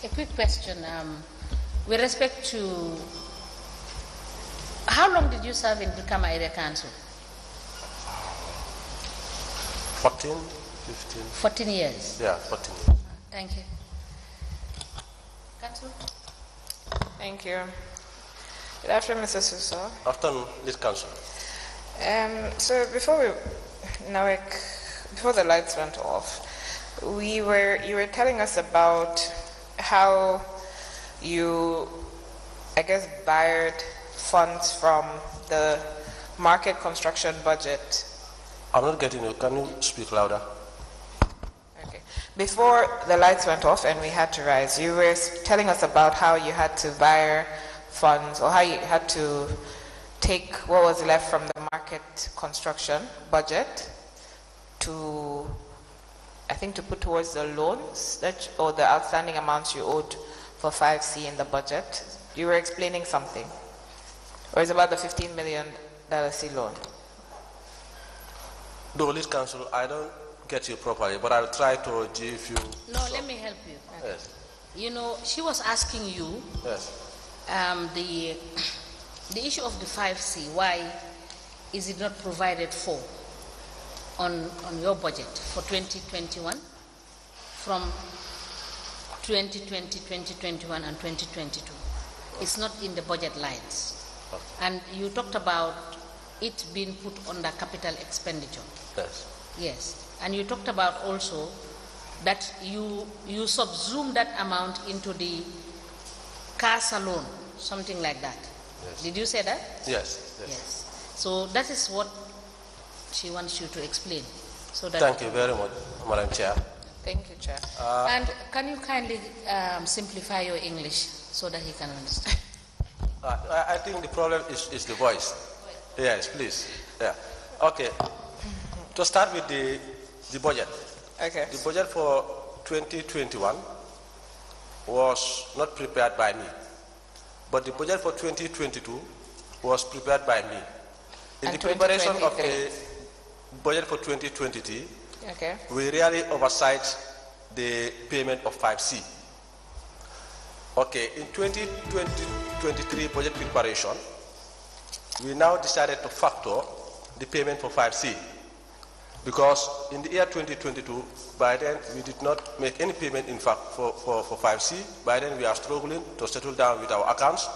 A quick question. With respect to, how long did you serve in Brikama Area Council? 14, 15. 14 years? Yeah, 14 years. Thank you. Council? Thank you. Good afternoon, Mr. Suso. Afternoon, lead council. So before the lights went off, you were telling us about how you, I guess, borrowed funds from the market construction budget. I'm not getting you. Can you speak louder? Okay. Before the lights went off and we had to rise, you were telling us about how you had to borrow funds, or how you had to take what was left from the market construction budget to, I think, to put towards the loans or the outstanding amounts you owed for 5C in the budget. You were explaining something, or it's about the $15 million C loan. No, lead council, I don't get you properly, but I'll try to give you. No, let me help you. Okay. Yes. You know, she was asking you. Yes. The issue of the 5C, why is it not provided for on your budget for 2021, from 2020, 2021 and 2022? It's not in the budget lines. Okay. And you talked about it being put under capital expenditure. Yes. Yes. And you talked about also that you subsume that amount into the car salon, something like that. Yes. Did you say that? Yes. Yes. Yes. So that is what she wants you to explain. So that. Thank you very much, Madam Chair. Thank you, Chair. And can you kindly simplify your English so that he can understand? I think the problem is the voice. Yes, please. Yeah. Okay. To start with the budget. Okay. The budget for 2021 was not prepared by me, but the budget for 2022 was prepared by me. In and the preparation of the 2023. budget for 2023, okay, we really oversight the payment of 5C. Okay, in 2023 budget preparation, we now decided to factor the payment for 5C, because in the year 2022, by then we did not make any payment in fact for 5C. By then we are struggling to settle down with our accounts.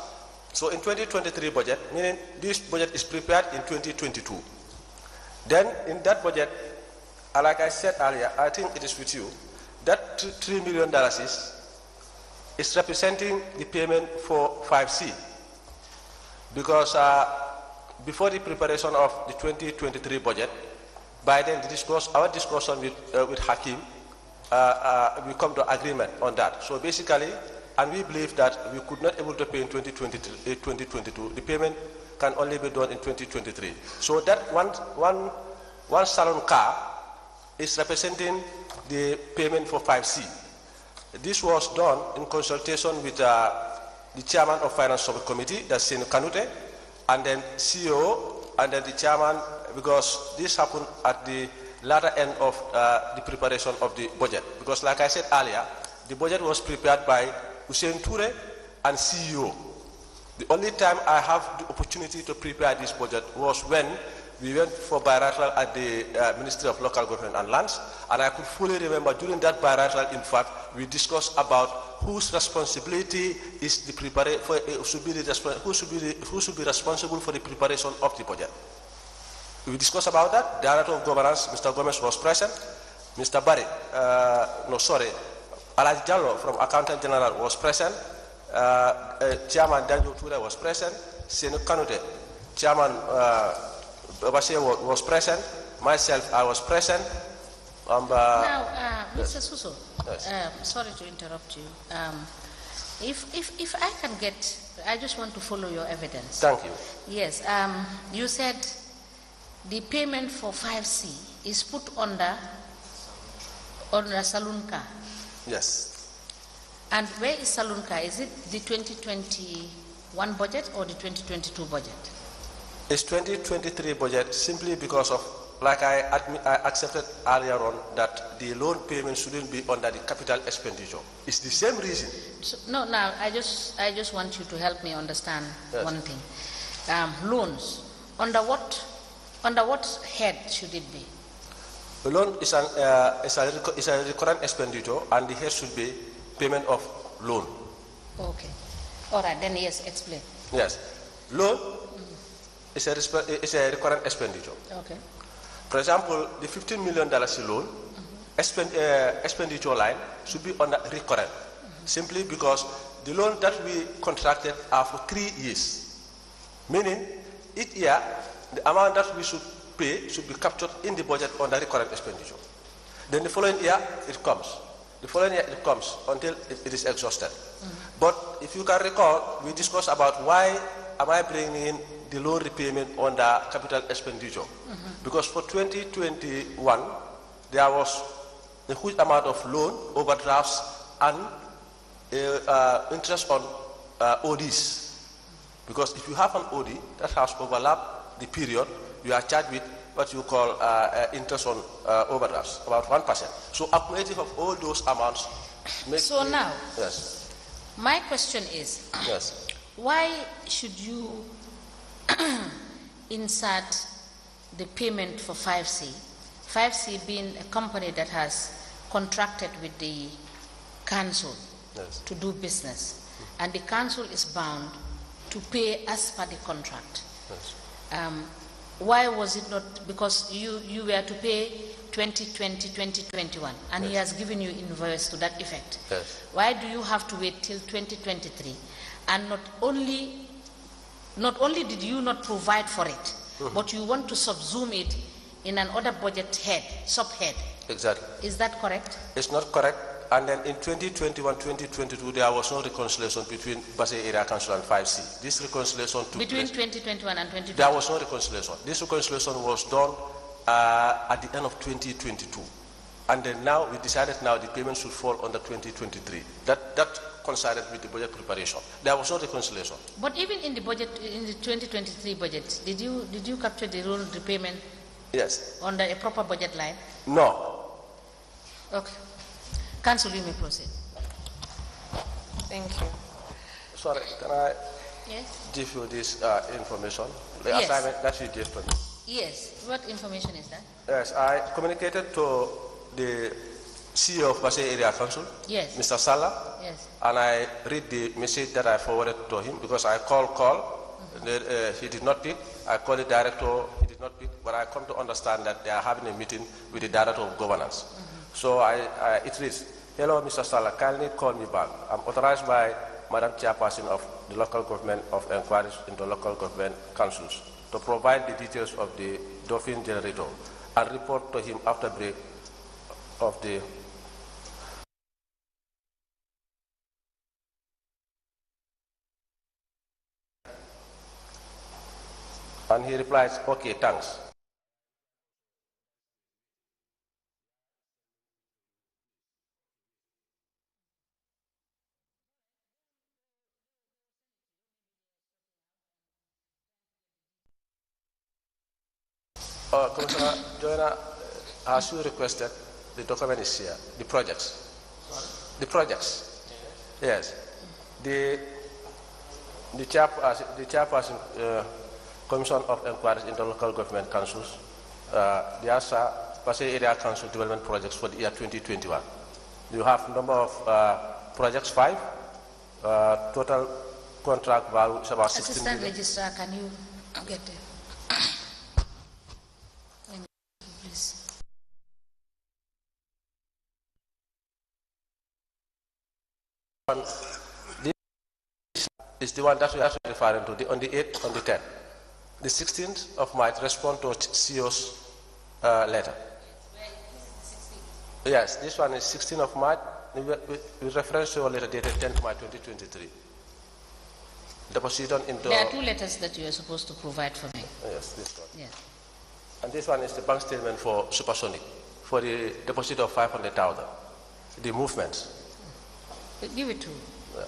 So in 2023 budget, meaning this budget is prepared in 2022. Then in that budget, like I said earlier, I think it is with you, that $3 million is representing the payment for 5C. Because before the preparation of the 2023 budget, by then our discussion with Hakim, we come to agreement on that. So basically, and we believe that we could not able to pay in 2022. The payment can only be done in 2023. So that one salon car is representing the payment for 5C. This was done in consultation with the chairman of Finance Subcommittee, that's Sen Kanute, and then CEO, and then the chairman, because this happened at the latter end of the preparation of the budget. Because like I said earlier, the budget was prepared by Hussein Toure and CEO. The only time I have the opportunity to prepare this budget was when we went for bilateral at the Ministry of Local Government and Lands, and I could fully remember during that bilateral, in fact, we discussed about whose responsibility is the preparation, who should be responsible for the preparation of the budget. We discussed about that. The Director of Governance, Mr. Gomez, was present. Mr. Barry, Alaj Jallo from Accountant General was present. Chairman Daniel Ture was present. Senu Kanute, Chairman Babashe was present. Myself, I was present. Now, Mr. Suso, yes. Sorry to interrupt you. If I can get, I just want to follow your evidence. Thank you. Yes, you said the payment for 5C is put under saloon car. Yes. And where is saloon car? Is it the 2021 budget or the 2022 budget? It's 2023 budget simply because of like I accepted earlier on that the loan payment shouldn't be under the capital expenditure. It's the same reason. So, no, now I just want you to help me understand one thing. Loans, under what head should it be? The loan is a recurrent expenditure, and the head should be payment of loan. Okay. All right, then yes, explain. Yes. Loan is a recurrent expenditure. Okay. For example, the $15 million loan expenditure line should be on a recurrent, simply because the loan that we contracted are for 3 years, meaning each year the amount that we should pay should be captured in the budget on the recurrent expenditure. Then the following year it comes. The following year it comes until it is exhausted. But if you can recall, we discussed about why am I bringing in the loan repayment on the capital expenditure. Because for 2021, there was a huge amount of loan, overdrafts, and interest on ODs. Because if you have an OD that has overlapped the period, you are charged with what you call interest on overdrafts, about 1%. So accumulative of all those amounts makes So now, yes. My question is, Yes. why should you insert the payment for 5C? 5C being a company that has contracted with the council to do business, and the council is bound to pay as per the contract. Why was it not, because you were to pay 2020, 2021, and he has given you invoice to that effect. Why do you have to wait till 2023? And not only did you not provide for it, but you want to subsume it in another budget head, subhead. Exactly. Is that correct? It's not correct. And then in 2021, 2022, there was no reconciliation between Basay Area Council and 5C. This reconciliation took between place. 2021 and 2022? There was no reconciliation. This reconciliation was done at the end of 2022. And then now, we decided now the payment should fall under 2023. That coincided with the budget preparation. There was no reconciliation. But even in the budget, in the 2023 budget, did you capture the loan repayment? Yes. Under a proper budget line? No. Okay. Council, you may proceed. Thank you. Sorry, can I Yes. give you this information? The Yes. assignment that you gave to me. Yes. What information is that? Yes, I communicated to the CEO of Basay Area Council, Yes. Mr. Salah, Yes. and I read the message that I forwarded to him because I called, he did not pick. I called the director, he did not pick, but I come to understand that they are having a meeting with the director of governance. So it reads, hello Mr. Salah, kindly call me back. I'm authorized by Madam Chairperson of the local government of inquiries into local government councils to provide the details of the dolphin generator and report to him after break of the and he replies, okay, thanks. Commissioner Joanna, as you requested, the document is here, the projects. The projects. Yes. The chairperson Commission of Inquiries into Local Government Councils, the ASA Basay Area Council Development Projects for the year 2021. You have number of projects 5. Total contract value is about 16 Assistant million. Registrar, can you get it? Please. This is the one that we are referring to, on the 8th, on the 10th. The 16th of March, respond to CEO's letter. Yes, this one is 16th of March, with reference to your letter dated 10th March 2023. Deposit into... There are 2 letters that you are supposed to provide for me. Yes, this one. Yes. And this one is the bank statement for Supersonic, for the deposit of 500,000. The movements. Give it to me. Yeah.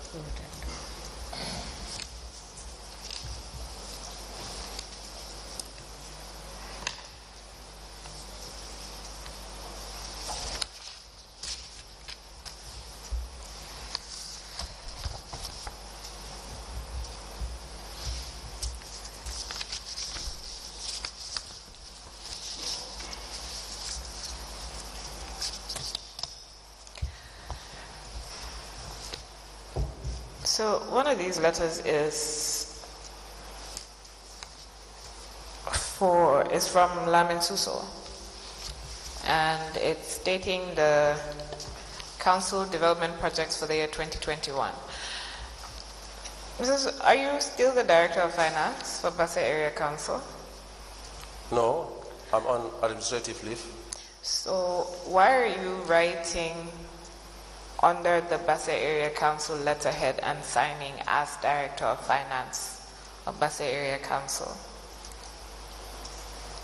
So one of these letters is from Lamin Suso, and it's stating the council development projects for the year 2021. Are you still the Director of Finance for Basse Area Council? No, I'm on administrative leave. So why are you writing under the Basse Area Council letterhead and signing as Director of Finance of Basse Area Council?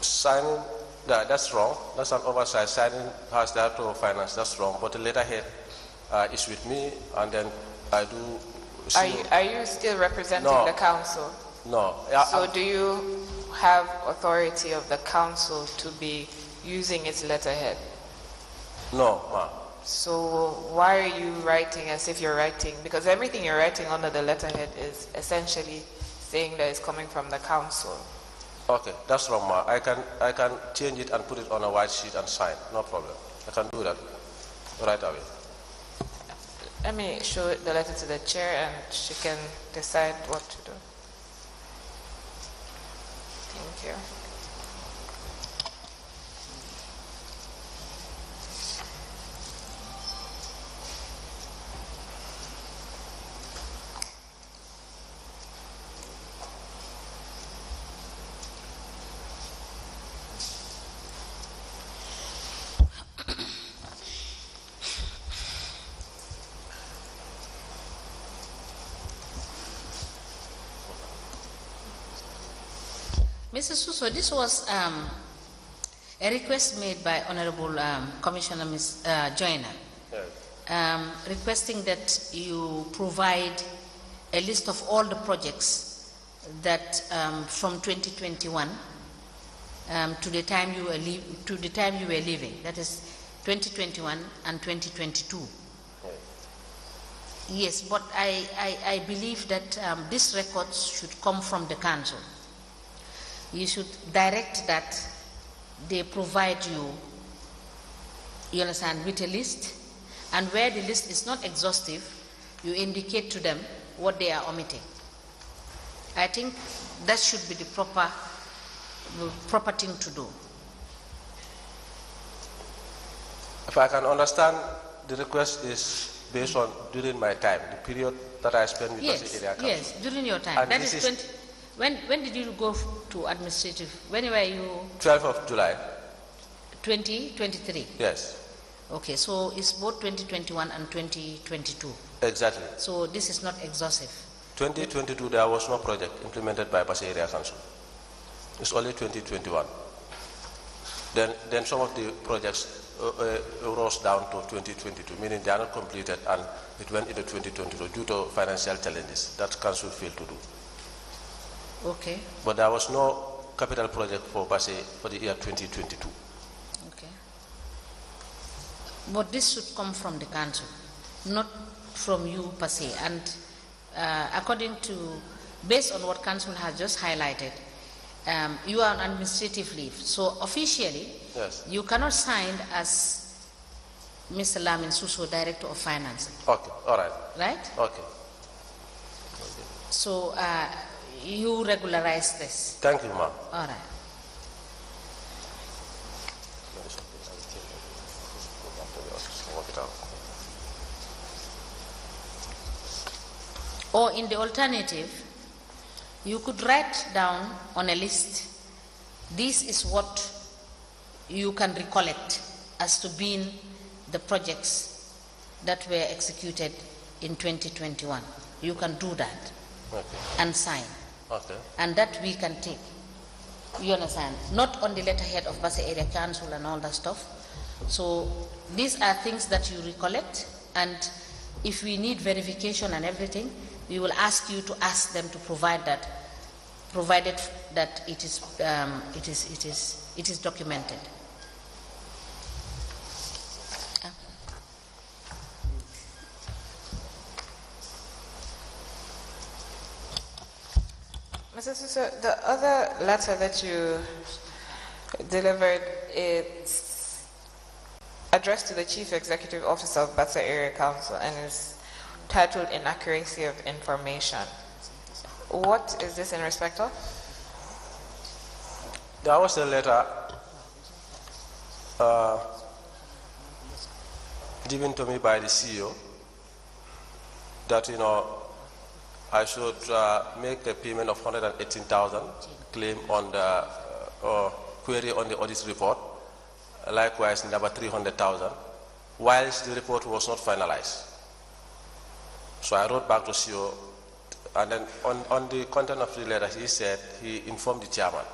Signing, that's wrong. That's an oversight. Signing as Director of Finance, that's wrong. But the letterhead is with me, and then I do. Are you still representing the council? No. So do you have authority of the council to be using its letterhead? No, ma'am. So why are you writing as if you're writing? Because everything you're writing under the letterhead is essentially saying that it's coming from the council. Okay, that's wrong, ma'am. I can change it and put it on a white sheet and sign. No problem. I can do that right away. Let me show the letter to the chair and she can decide what to do. Thank you. Mr. Suso, this was a request made by Honorable Commissioner Ms. Joyner, requesting that you provide a list of all the projects that from 2021 to the time you were leaving, that is 2021 and 2022. Yes, but I believe that these records should come from the council. You should direct that they provide you understand, with a list, and where the list is not exhaustive, you indicate to them what they are omitting. I think that should be the proper thing to do. If I can understand, the request is based on during my time, the period that I spent with the area council. Yes, during your time. And that is 20. When did you go to administrative? When were you? 12th of July. 2023? Yes. Okay, so it's both 2021 and 2022. Exactly. So this is not exhaustive. 2022, there was no project implemented by Basse Area Council. It's only 2021. Then some of the projects rose down to 2022, meaning they are not completed, and it went into 2022 due to financial challenges that council failed to do. Okay. But there was no capital project for Basse for the year 2022. Okay. But this should come from the council, not from you per se. And according to, based on what council has just highlighted, you are on administrative leave. So officially, yes, you cannot sign as Mr. Lamin Suso, Director of Finance. Okay, all right. Right? Okay. So you regularize this. Thank you, ma'am. All right. Or in the alternative, you could write down on a list, this is what you can recollect as to being the projects that were executed in 2021. You can do that. Okay. And sign. Okay. And that we can take. You understand? Not on the letterhead of Basse Area Council and all that stuff. So these are things that you recollect, and if we need verification and everything, we will ask you to ask them to provide that, provided that it is documented. Mr. Suso, the other letter that you delivered, it's addressed to the Chief Executive Officer of Basse Area Council and is titled Inaccuracy of Information. What is this in respect of? There was a letter given to me by the CEO that, I should make a payment of 118,000 claim on the query on the audit report, likewise number 300,000, whilst the report was not finalized. So I wrote back to CEO, and then on the content of the letter, he said he informed the chairman.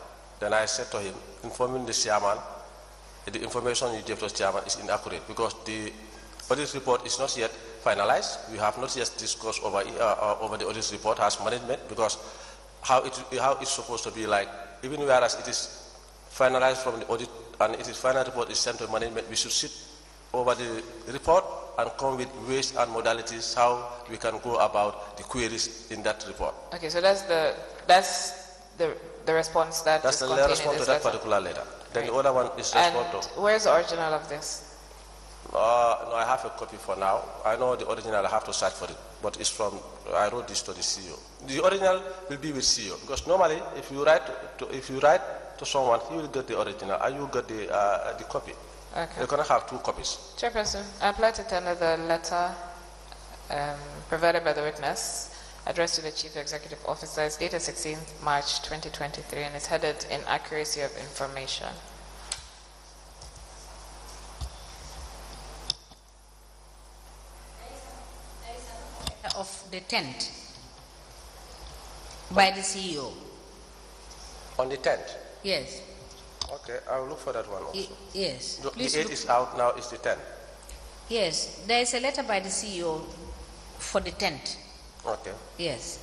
Then I said to him, informing the chairman, the information you gave to the chairman is inaccurate because the audit report is not yet finalized. We have not yet discussed over the audit report as management, because how it's supposed to be like, even whereas it is finalized from the audit and it is final report is sent to management, we should sit over the report and come with ways and modalities how we can go about the queries in that report. Okay, so that's the response that that's is the contained response in to this that letter. particular letter. Then Right. the other one is And response to. where's the original of this? No, I have a copy for now. I know the original, I have to search for it, but it's from, I wrote this to the CEO. The original will be with CEO, because normally if you write to someone, he will get the original and you get the copy. Okay. You're going to have two copies. Chairperson, I apply to tender the letter provided by the witness addressed to the Chief Executive Officer. It's dated 16th March 2023 and it's headed Inaccuracy of Information. Of the 10th by the CEO. On the 10th? Yes. Okay, I will look for that one also. Yes. The Please 8th look. is out now, it's the 10th. Yes, there is a letter by the CEO for the 10th. Okay. Yes.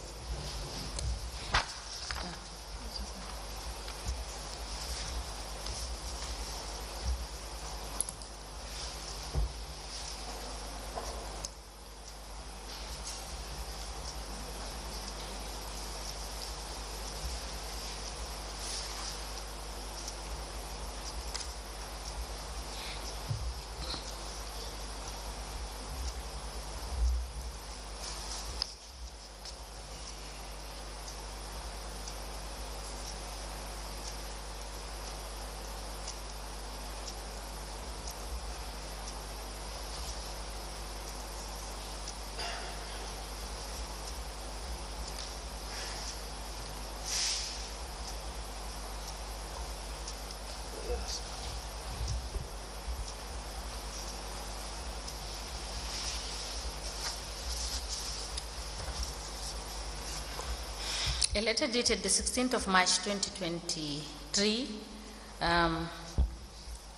A letter dated the 16th of March 2023,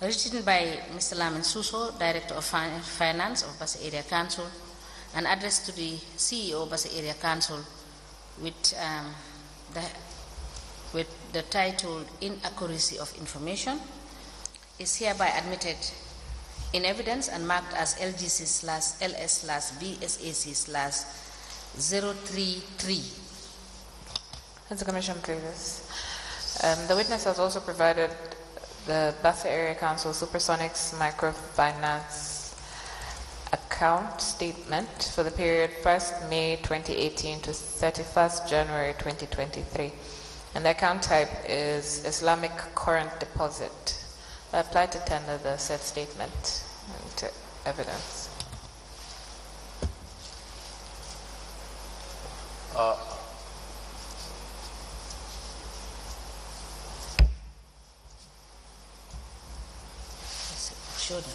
written by Mr. Lamin Suso, Director of Finance of Bassa Area Council, and addressed to the CEO of Bassa Area Council with the title Inaccuracy of Information, is hereby admitted in evidence and marked as LGC/LS/BSAC/033. Has the Commission please? The witness has also provided the Bassa Area Council Supersonics Microfinance account statement for the period 1st May 2018 to 31st January 2023. And the account type is Islamic Current Deposit. I apply to tender the said statement into evidence. Show them.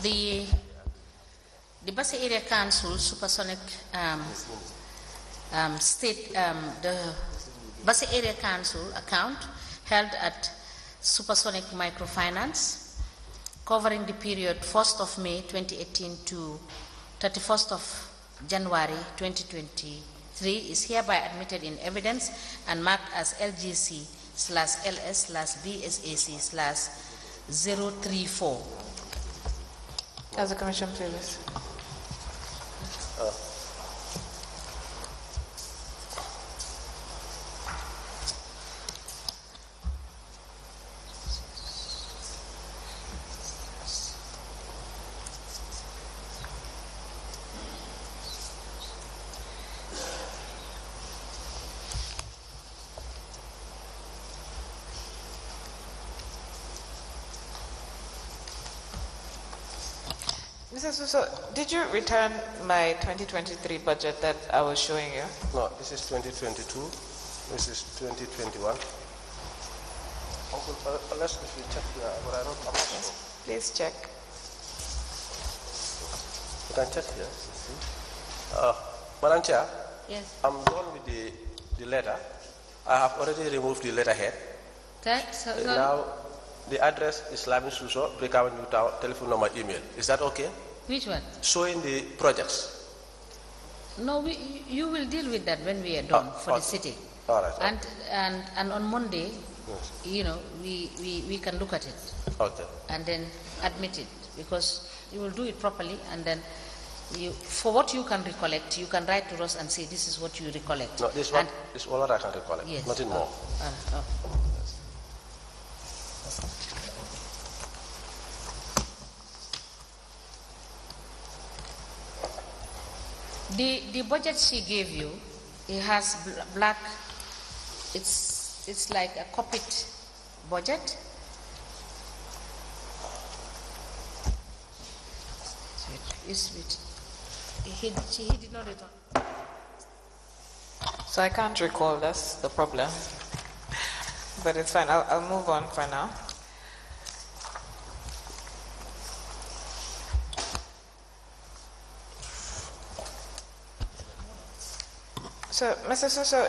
The Basse Area Council supersonic the Basse Area Council account held at Supersonic Microfinance, covering the period 1st of May 2018 to 31st of January 2023, is hereby admitted in evidence and marked as LGC/LS/BSAC/034. As a commission, please. Mr. Suso, did you return my 2023 budget that I was showing you? No, this is 2022. This is 2021. Uncle, unless if you check here, but I don't. Yes, please check. You can check here. Madam Chair. Yes. I'm done with the letter. I have already removed the letterhead. Okay, so now the address is Lamin Suso, Breakaway New Town, telephone number, email. Is that okay? Which one? Showing the projects. No, you will deal with that when we are done for the city. All right. And on Monday, yes, you know, we can look at it. Okay. And then admit it, because you will do it properly, and then for what you can recollect, you can write to us and say this is what you recollect. No, this one is all that I can recollect. Yes. Nothing more. The budget she gave you, it has black. It's like a copied budget. He did not return. So I can't recall, that's the problem. But it's fine, I'll move on for now. So, Mr. Suso,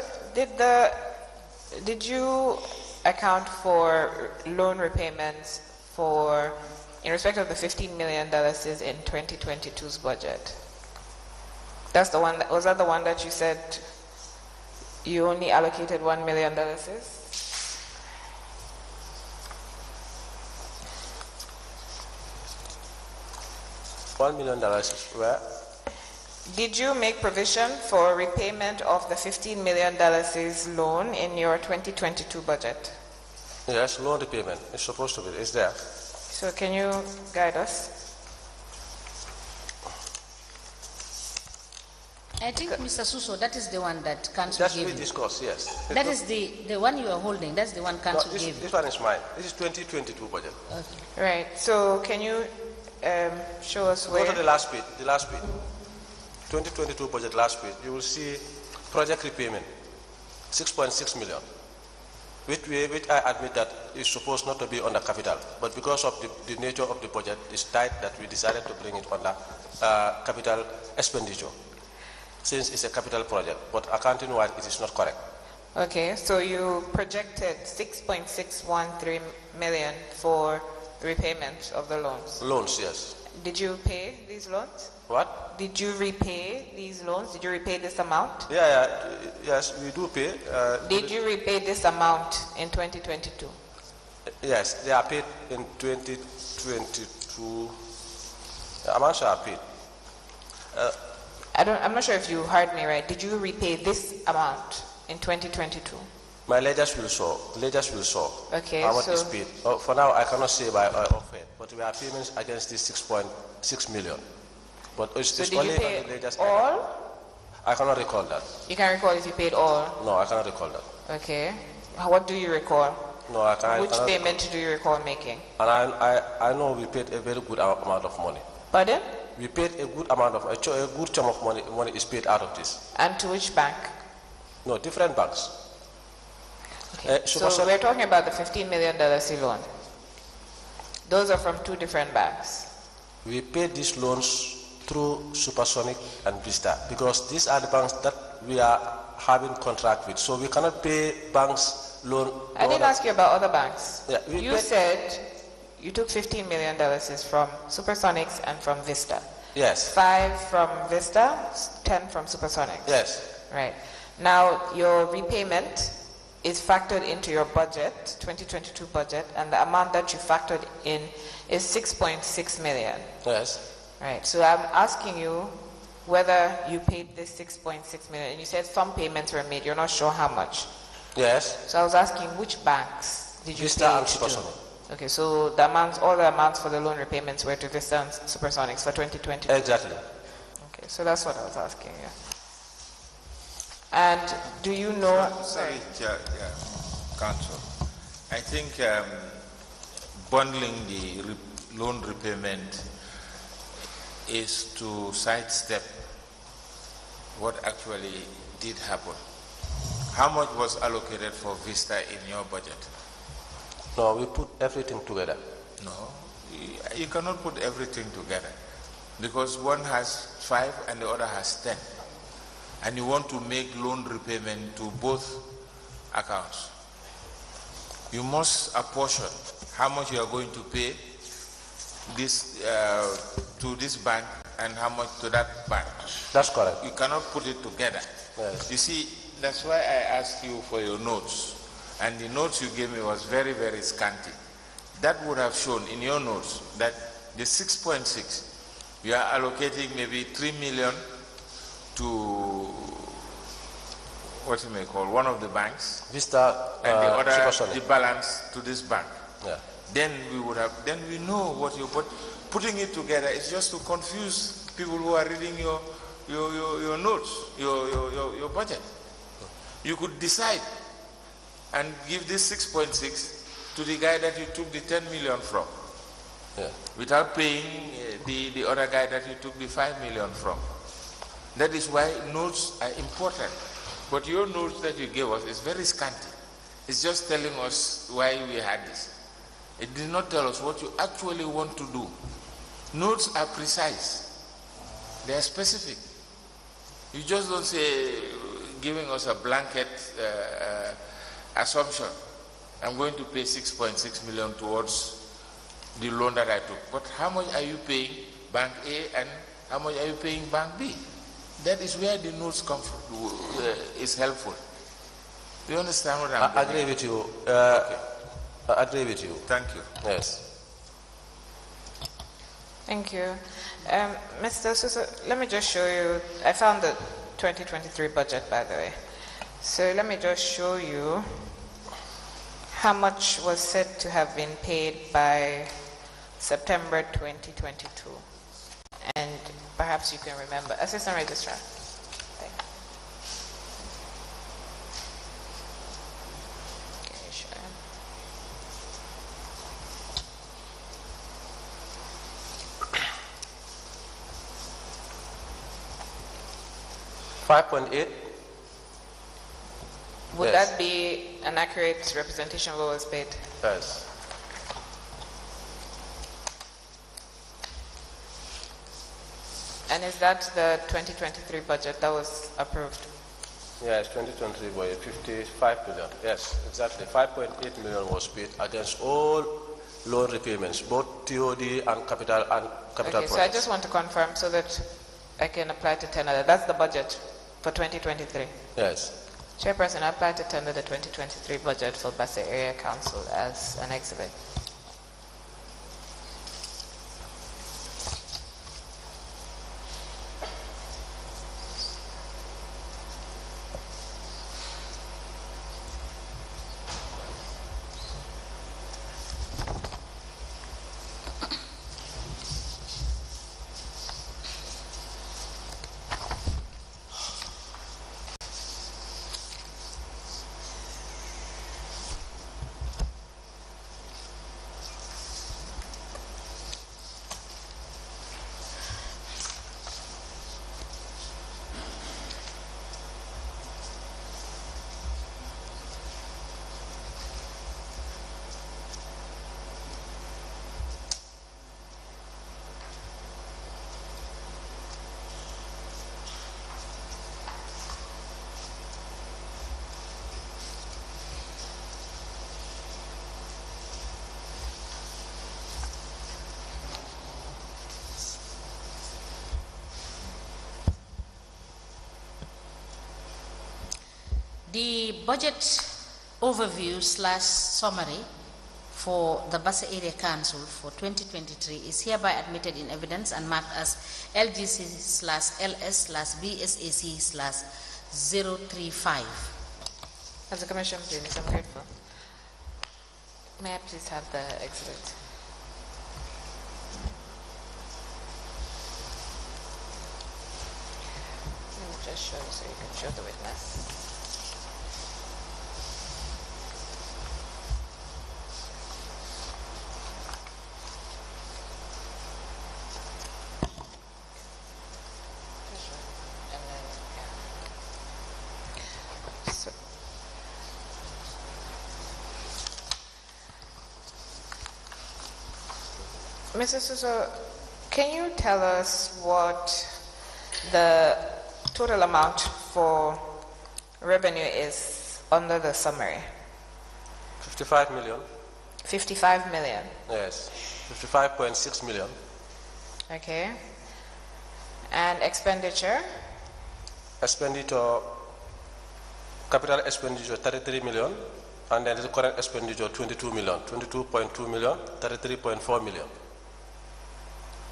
did you account for loan repayments in respect of the $15 million in 2022's budget? That's the one. Was that the one that you said you only allocated $1 million? $1 million where? Did you make provision for repayment of the $15 million loan in your 2022 budget? Yes, loan repayment. It's supposed to be. It's there. So can you guide us? I think, Mr. Suso, that is the one that Council gave you. That's we discussed, yes. That is the one you are holding. That's the one Council gave you. This one is mine. This is 2022 budget. Okay. Right. So can you show us where? Go to the last page. The last page. 2022 budget last page. You will see project repayment, 6.6 million. Which I admit that is supposed not to be under capital, but because of the nature of the budget, it's tight that we decided to bring it under capital expenditure, since it's a capital project. But accounting-wise, it is not correct. Okay, so you projected 6.613 million for repayment of the loans. Loans, yes. Did you pay these loans? What? Did you repay these loans? Did you repay this amount? Yes, we do pay. Did you repay this amount in 2022? Yes, they are paid in 2022. The amounts are paid. I'm not sure if you heard me right. Did you repay this amount in 2022? My ledgers will show. Okay, how much so is paid. For now, I cannot say by offhand, but we have payments against this 6.6 million. But it's did only you pay on the ledgers. all? I cannot recall that. You can recall if you paid all? No, I cannot recall that. Okay. What do you recall? No, I can't. Which payment do you recall making? And I know we paid a very good amount of money. Pardon? We paid a good amount of, a good chunk of money is paid out of this. And to which bank? No, different banks. Okay. So we're talking about the $15 million loan. Those are from two different banks. We pay these loans through Supersonic and Vista because these are the banks that we are having contract with. So we cannot pay banks loan. I didn't ask you about other banks. Yeah, you said you took $15 million from Supersonics and from Vista. Yes. 5 from Vista, 10 from Supersonics. Yes. Right. Now your repayment is factored into your budget, 2022 budget, and the amount that you factored in is 6.6 million. Yes. Right. So I'm asking you whether you paid this 6.6 million, and you said some payments were made. You're not sure how much. Yes. So I was asking which banks did you Vista pay and to? Supersonic. Okay, so the amounts, all the amounts for the loan repayments were to Vista and Supersonics for 2020. Exactly. Okay, so that's what I was asking you. And do you know? Sorry, Council. I think bundling the loan repayment is to sidestep what actually did happen. How much was allocated for Vista in your budget? No, we put everything together. No, you cannot put everything together because one has 5 and the other has 10. And you want to make loan repayment to both accounts. You must apportion how much you are going to pay this to this bank and how much to that bank. That's correct. You cannot put it together. Yes. You see, that's why I asked you for your notes. And the notes you gave me was very, very scanty. That would have shown in your notes that the 6.6, you are allocating maybe 3 million to what you may call one of the banks, Vista and the other, Supersonic. the balance to this bank. Yeah. Then we would have, then we know what you're putting it together is just to confuse people who are reading your notes, your budget. You could decide and give this 6.6 to the guy that you took the 10 million from, without paying the other guy that you took the 5 million from. That is why notes are important. But your notes that you gave us is very scanty. It's just telling us why we had this. It did not tell us what you actually want to do. Notes are precise. They are specific. You just don't say, giving us a blanket assumption, I'm going to pay 6.6 million towards the loan that I took. But how much are you paying Bank A and how much are you paying Bank B? That is where the notes come from, is helpful. Do you understand what I'm I doing? agree with you. Okay. I agree with you. Thank you. Yes. Thank you. Mr. Suso, let me just show you, I found the 2023 budget, by the way. So let me just show you how much was said to have been paid by September 2022. And perhaps you can remember. Assistant Registrar. Thank you. Okay, sure. $5.8. Would Yes. that be an accurate representation of what was paid? Yes. And is that the 2023 budget that was approved? Yes, 2023 was 55 million. Yes, exactly. 5.8 million was paid against all loan repayments, both TOD and capital Okay, projects. so I just want to confirm so that I can apply to tender. That's the budget for 2023. Yes. Chairperson, I apply to tender the 2023 budget for Basse Area Council as an exhibit. The budget overview / summary for the Bassa Area Council for 2023 is hereby admitted in evidence and marked as LGC/LS/BSAC/035. As a commission, please, I'm grateful. May I please have the exhibit? Let me just show you so you can show the witness. Mr. Suso, can you tell us what the total amount for revenue is under the summary? 55 million. 55 million? Yes, 55.6 million. Okay. And expenditure? Expenditure, capital expenditure 33 million, and then the current expenditure 22 million, 22.2 million, 33.4 million.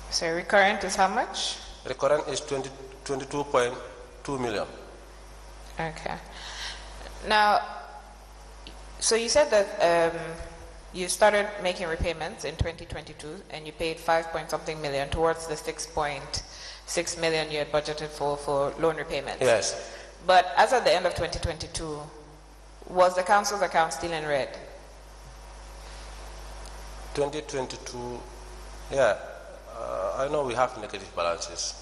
So recurrent is how much? Recurrent is 22.2 million. Okay. Now, so you said that you started making repayments in 2022 and you paid 5-point-something million towards the 6.6 million you had budgeted for loan repayments. Yes. But as at the end of 2022, was the council's account still in red? 2022, yeah. I know we have negative balances.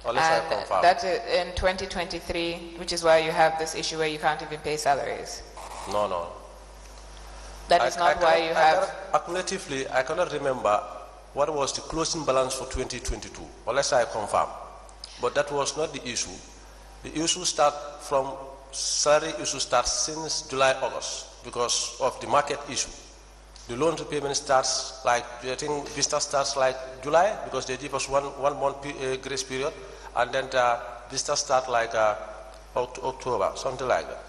Unless I confirm. That's in 2023, which is why you have this issue where you can't even pay salaries. No, no. That is not why you have... Accumulatively, I cannot remember what was the closing balance for 2022, unless I confirm. But that was not the issue. The issue salary issue starts since July, August, because of the market issue. The loan repayment starts I think vista starts like July, because they give us one month grace period, and then vista start like October, something like that.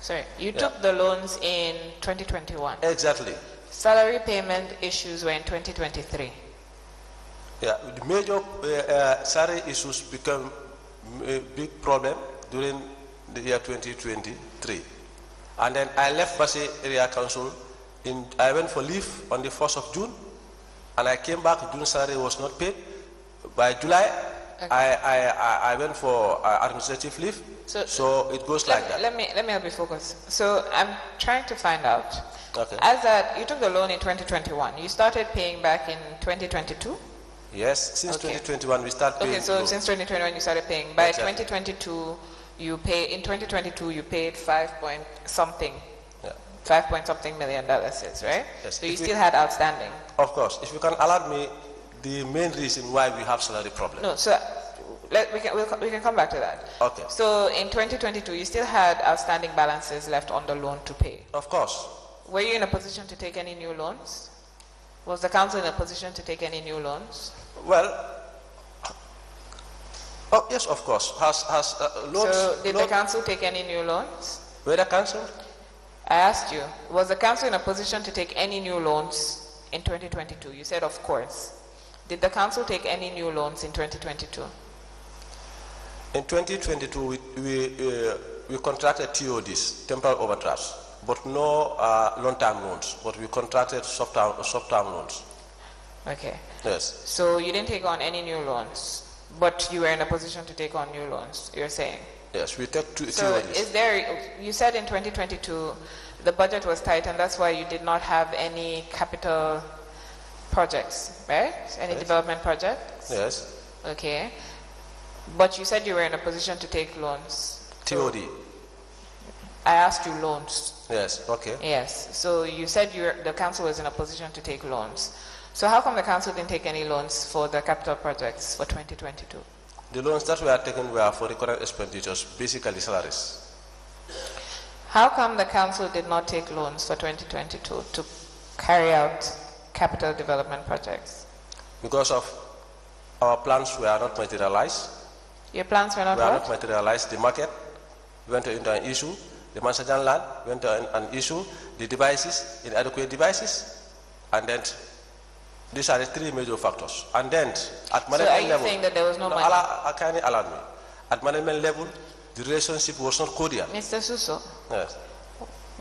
Sorry, you took the loans in 2021. Exactly. Salary payment issues were in 2023. Yeah, the major salary issues become a big problem during the year 2023. And then I left Bassa Area Council. I went for leave on the 1st of June, and I came back. June salary was not paid. By July, okay. I went for administrative leave. So it goes like that. Let me help you focus. So I'm trying to find out. Okay. As that you took the loan in 2021, you started paying back in 2022. Yes, since 2021 we started paying. Okay, so since 2021 you started paying. By 2022, you paid 5-point-something. 5-point-something million dollars, right? Yes. So you still had outstanding. Of course. If you can allow me, the main reason why we have salary problem. No, so we can come back to that. Okay. So in 2022, you still had outstanding balances left on the loan to pay. Of course. Were you in a position to take any new loans? Was the council in a position to take any new loans? Well, yes, of course. Loans, so did the council take any new loans? Where the council? I asked you, was the council in a position to take any new loans in 2022? You said, of course. Did the council take any new loans in 2022? In 2022, we contracted TODs, temporary overdrafts, but no long-term loans. But we contracted short-term loans. Okay. Yes. So you didn't take on any new loans, but you were in a position to take on new loans, you're saying? Yes, we take two. So is there, you said in 2022 the budget was tight and that's why you did not have any capital projects, right? Any development projects? Yes. Okay. But you said you were in a position to take loans. TOD. I asked you loans. Yes, okay. Yes. So you said the council was in a position to take loans. So how come the council didn't take any loans for the capital projects for 2022? The loans that we are taking were for recurrent expenditures, basically salaries. How come the council did not take loans for 2022 to carry out capital development projects? Because of our plans were not materialized. Your plans were not materialized. The we went into an issue. The Mansajan land went to an issue. The devices, inadequate devices, and then these are the three major factors. And then at management level. So are you saying that there was no money? Can you allow me? At management level, the relationship was not cordial. Mr. Suso. Yes.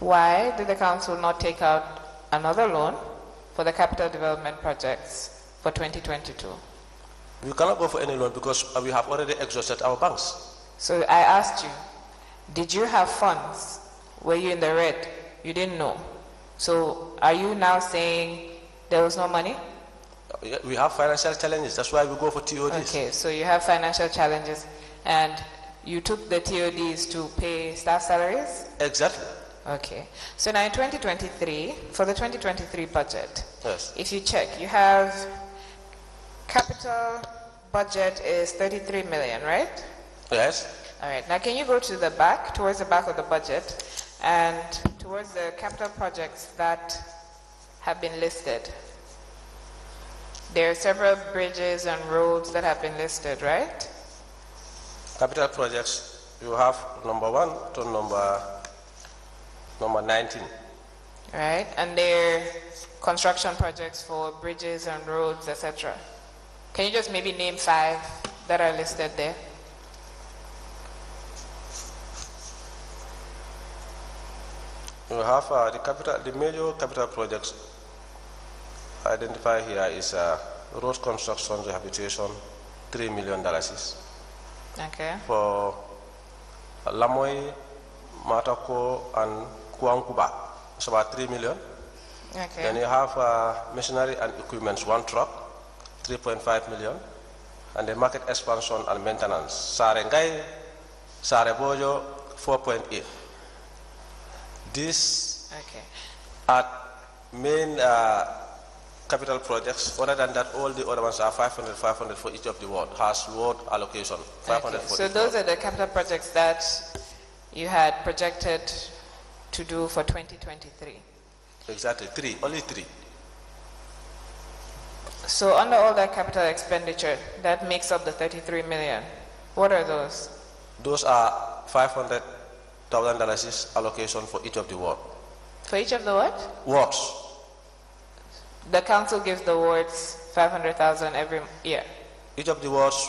Why did the council not take out another loan for the capital development projects for 2022? We cannot go for any loan because we have already exhausted our banks. So I asked you, did you have funds? Were you in the red? You didn't know. So are you now saying there was no money? We have financial challenges. That's why we go for TODs. Okay, so you have financial challenges and you took the TODs to pay staff salaries? Exactly. Okay. So now in 2023, for the 2023 budget, yes. If you check, you have capital budget is 33 million, right? Yes. All right. Now can you go to the back, towards the back of the budget, and towards the capital projects that have been listed? There are several bridges and roads that have been listed, right? Capital projects, you have number 1 to number 19. Right, and there are construction projects for bridges and roads, etc. Can you just maybe name 5 that are listed there? You have the major capital projects identified here is road construction rehabilitation, $3 million. Okay. For Lamoy, Matako, and Kuankuba, it's about 3 million. Okay. Then you have machinery and equipment, 1 truck, 3.5 million. And the market expansion and maintenance, Sarengai, Sarebojo, 4.8. These are main capital projects. Other than that, all the other ones are 500, 500 for each of the ward, has ward allocation, 500 for So each those ward. are the capital projects that you had projected to do for 2023? Exactly, only 3. So under all that capital expenditure, that makes up the 33 million. What are those? Those are $500,000 allocation for each of the ward. For each of the what? Wards. The council gives the wards 500,000 every year. Each of the wards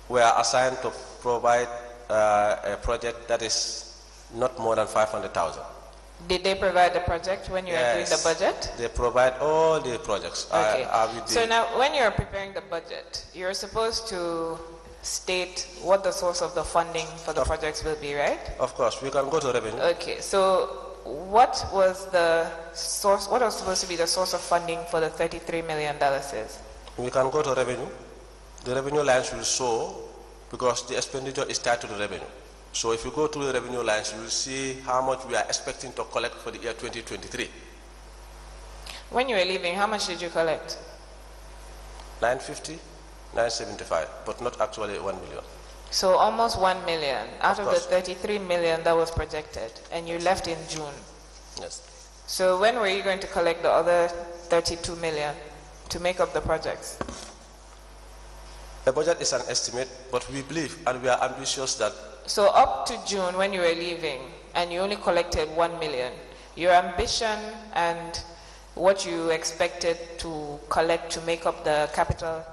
were assigned to provide a project that is not more than 500,000. Did they provide the project when you were doing the budget? They provide all the projects. Okay. So now when you're preparing the budget, you're supposed to state what the source of the funding for the projects will be, right? Of course, we can go to revenue. Okay, so what was the source, what was supposed to be the source of funding for the $33 million? We can go to revenue. The revenue lines will show because the expenditure is tied to the revenue. So if you go to the revenue lines, you will see how much we are expecting to collect for the year 2023. When you were leaving, how much did you collect? 950, 975, but not actually 1 million. So almost 1 million out of the 33 million that was projected, and you left in June. Yes. So when were you going to collect the other 32 million to make up the projects? The budget is an estimate, but we believe and we are ambitious that. So up to June when you were leaving and you only collected 1 million, your ambition and what you expected to collect to make up the capital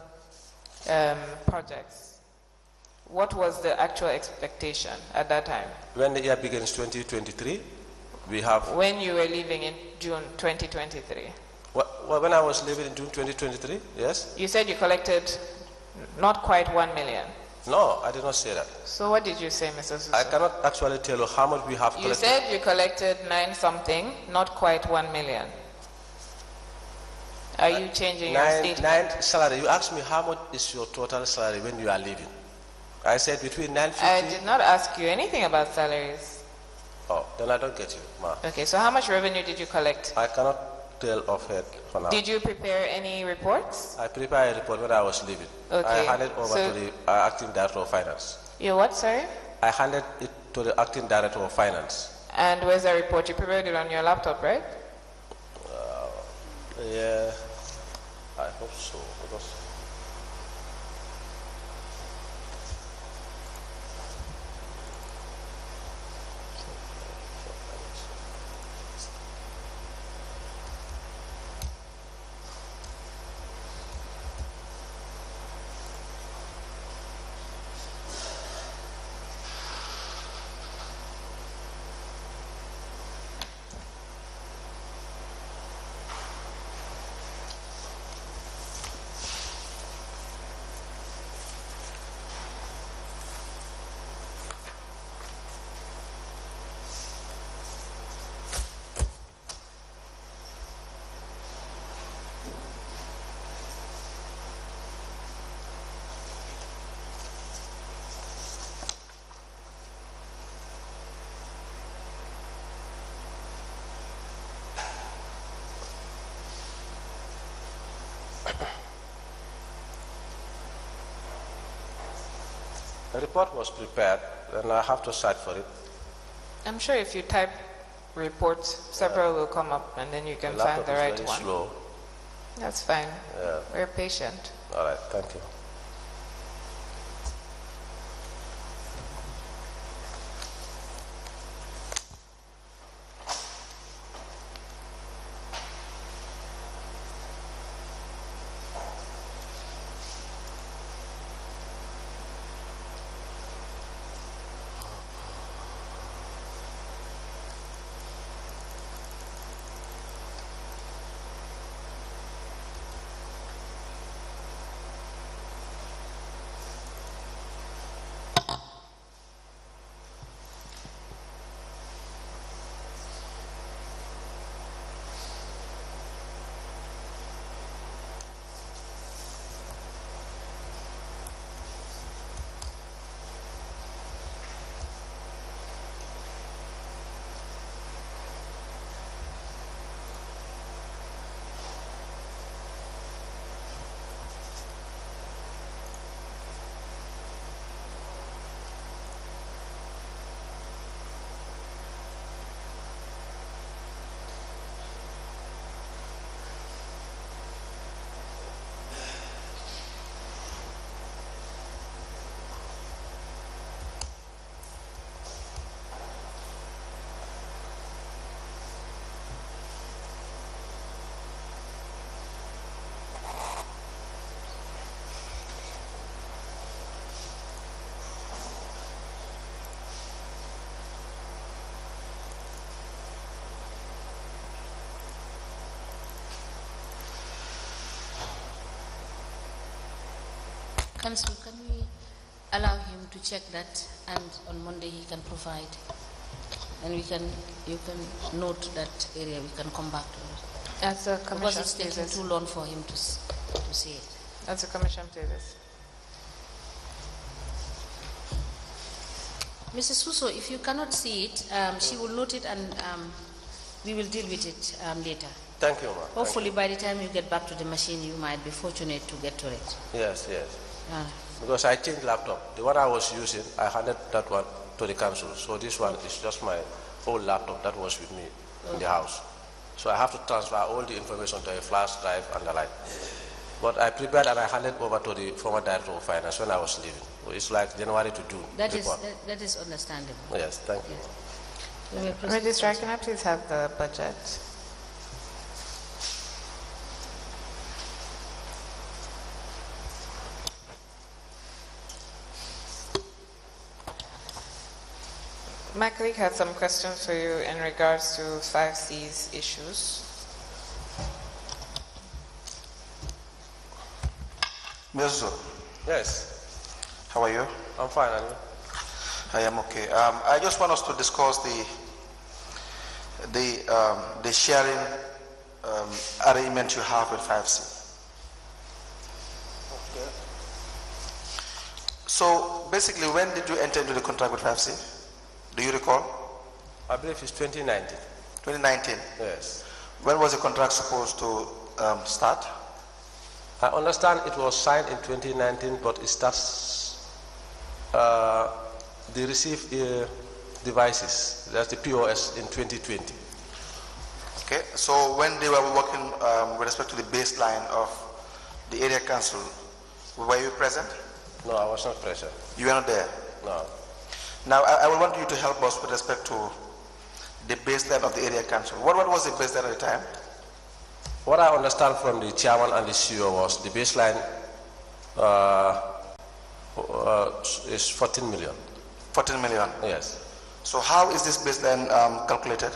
projects, what was the actual expectation at that time? When the year begins 2023, we have... When you were leaving in June 2023? When I was leaving in June 2023, yes? You said you collected not quite 1 million. No, I did not say that. So what did you say, Mr. Suso? I cannot actually tell you how much we have collected. You said you collected 9 something, not quite 1 million. Are you changing your statement? 9 salary. You asked me how much is your total salary when you are leaving. I said between 950. I did not ask you anything about salaries. Oh, then I don't get you, ma. Okay, so how much revenue did you collect? I cannot tell offhand for now. Did you prepare any reports? I prepared a report when I was leaving. Okay. I handed over to the acting director of finance. Your what, sorry? I handed it to the acting director of finance. And where's the report? You prepared it on your laptop, right? Yeah, I hope so. Because A report was prepared, and I have to cite for it. I'm sure if you type reports, several will come up, and then you can find the right one. Slow. That's fine. Yeah. We're patient. All right, thank you. Council, can we allow him to check that, and on Monday he can provide, and you can note that area. We can come back to it. As a commission, because it's taking too long for him to see it. As a commission, please. Mrs. Suso, if you cannot see it, she will note it, and we will deal with it later. Thank you, ma'am. Hopefully, by the time you get back to the machine, you might be fortunate to get to it. Yes. Because I changed laptop. The one I was using, I handed that one to the council. So this one is just my old laptop that was with me in the house. So I have to transfer all the information to a flash drive and the like. But I prepared and I handed over to the former director of finance when I was leaving. So it's like January to June. That is understandable. Yes, thank you. Yes. Registrar, can I please have the budget? My colleague had some questions for you in regards to 5C's issues. Mr. Yes. How are you? I'm fine, are you? I am okay. I just want us to discuss the sharing arrangement you have with 5C. Okay. So basically, when did you enter into the contract with 5C? Do you recall? I believe it's 2019. 2019? Yes. When was the contract supposed to start? I understand it was signed in 2019, but it starts, they receive devices, that's the POS, in 2020. Okay, so when they were working with respect to the baseline of the area council, were you present? No, I was not present. You were not there? No. Now, I would want you to help us with respect to the baseline of the area council. What was the baseline at the time? What I understand from the chairman and the CEO was the baseline is 14 million. 14 million? Yes. So how is this baseline calculated?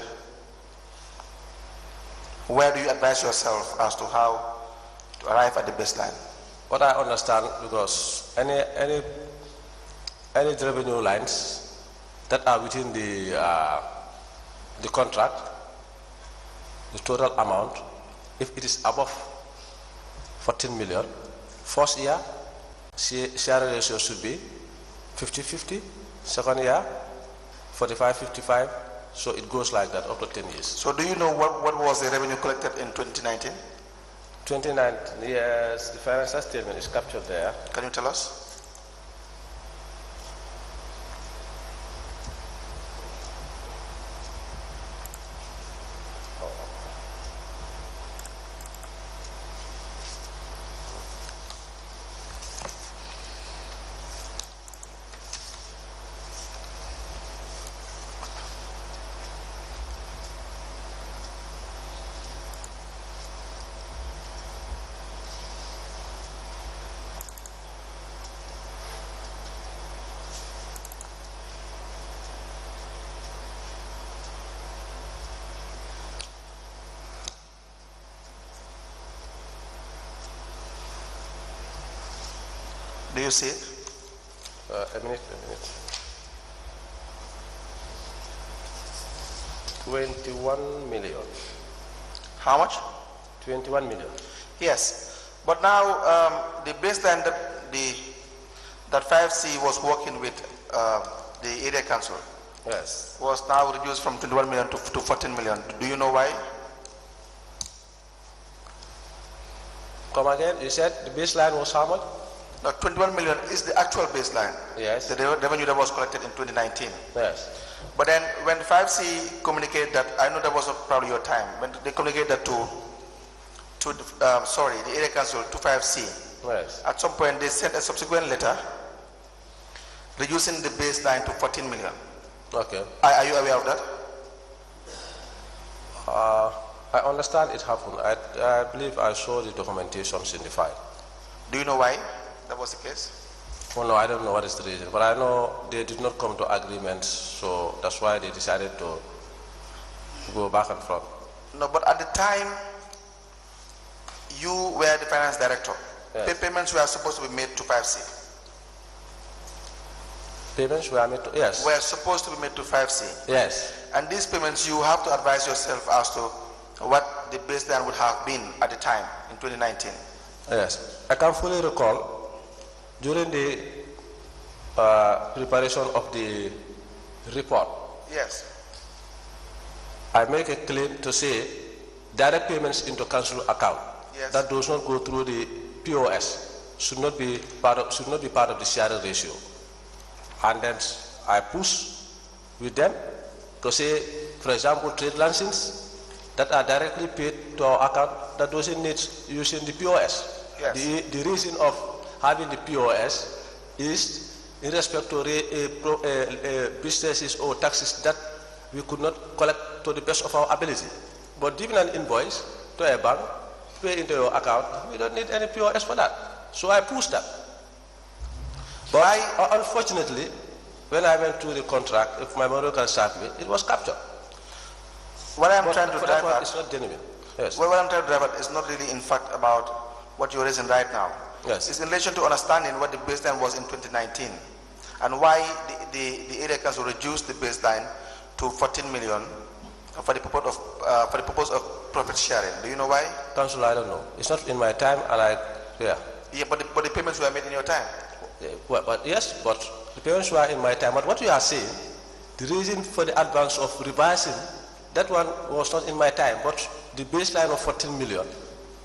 Where do you advise yourself as to how to arrive at the baseline? What I understand, because any revenue lines that are within the contract, the total amount, if it is above 14 million, first year, share ratio should be 50-50, second year, 45-55, so it goes like that up to 10 years. So do you know what was the revenue collected in 2019? 2019, yes, the financial statement is captured there. Can you tell us? Do you see it? A minute. 21 million. How much? 21 million. Yes. But now the baseline that 5C was working with the area council, yes, was now reduced from 21 million to 14 million. Do you know why? Come again, you said the baseline was how much? Now 21 million is the actual baseline. Yes. The revenue that was collected in 2019. Yes. But then when 5C communicated that, I know that was probably your time, when they communicated that to the area council to 5C. Yes. At some point they sent a subsequent letter reducing the baseline to 14 million. Okay. Are you aware of that? I understand it happened. I believe I saw the documentations in the file. Do you know why that was the case? Well, no, I don't know what is the reason, but I know they did not come to agreement, so that's why they decided to go back and forth. No, but at the time, you were the finance director. Yes. Payments were supposed to be made to 5C. Payments were made to, yes. Were supposed to be made to 5C. Yes. And these payments, you have to advise yourself as to what the baseline would have been at the time in 2019. Yes. I can fully recall during the preparation of the report. Yes. I make a claim to say direct payments into council account. Yes. That does not go through the POS should not be part of the sharing ratio. And then I push with them to say, for example, trade licenses that are directly paid to our account that doesn't need using the POS. Yes. The reason of having the POS is in respect to businesses or taxes that we could not collect to the best of our ability. But giving an invoice to a bank, pay into your account, we don't need any POS for that. So I pushed that. But unfortunately, when I went through the contract, if my memory can serve me, it was captured. What I'm trying to drive at, it's not genuine. Yes. what I'm trying to drive at is not really in fact about what you're raising right now. Yes. It's in relation to understanding what the baseline was in 2019 and why the area council reduced the baseline to 14 million for the purpose of profit sharing. Do you know why? Council, I don't know. It's not in my time, and Yeah, but the payments were made in your time. But yes, but the payments were in my time. But what you are saying, the reason for the advance of revising, that one was not in my time. But the baseline of 14 million,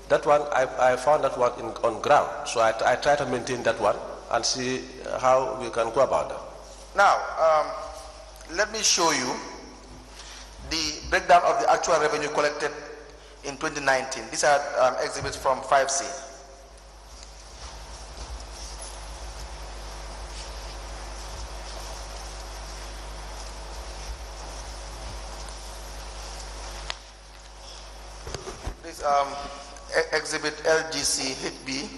that one I found that one on ground. So I try to maintain that one and see how we can go about that. Now, let me show you the breakdown of the actual revenue collected in 2019. These are exhibits from 5C. This exhibit LGC HB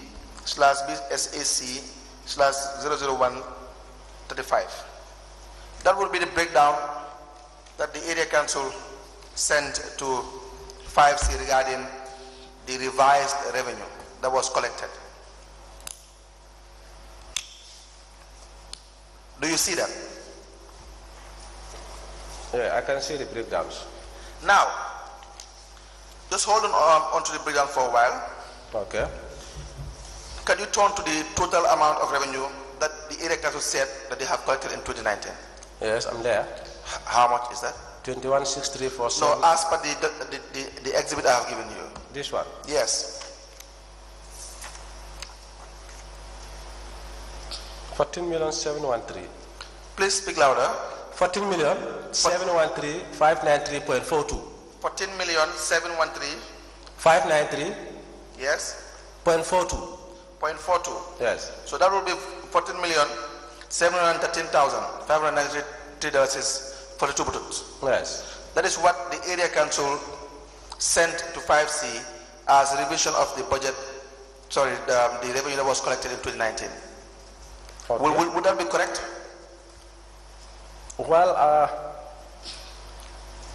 /BSAC/00135. That would be the breakdown that the area council sent to 5C regarding the revised revenue that was collected. Do you see that? Yeah, I can see the breakdowns. Now, just hold on to the breakdown for a while. Okay. Can you turn to the total amount of revenue that the area council said that they have collected in 2019? Yes, I'm there. How much is that? 21,634. No, as per the exhibit I have given you. This one. Yes. 14,713,000. Please speak louder. 14,713,593.42. 14,713,000. 593. Yes. 0.42. 0.42. Yes. So that will be 14,713,593 $42. Yes. That is what the area council sent to 5C as a revision of the budget. Sorry, the revenue that was collected in 2019. Okay. Would that be correct? Well,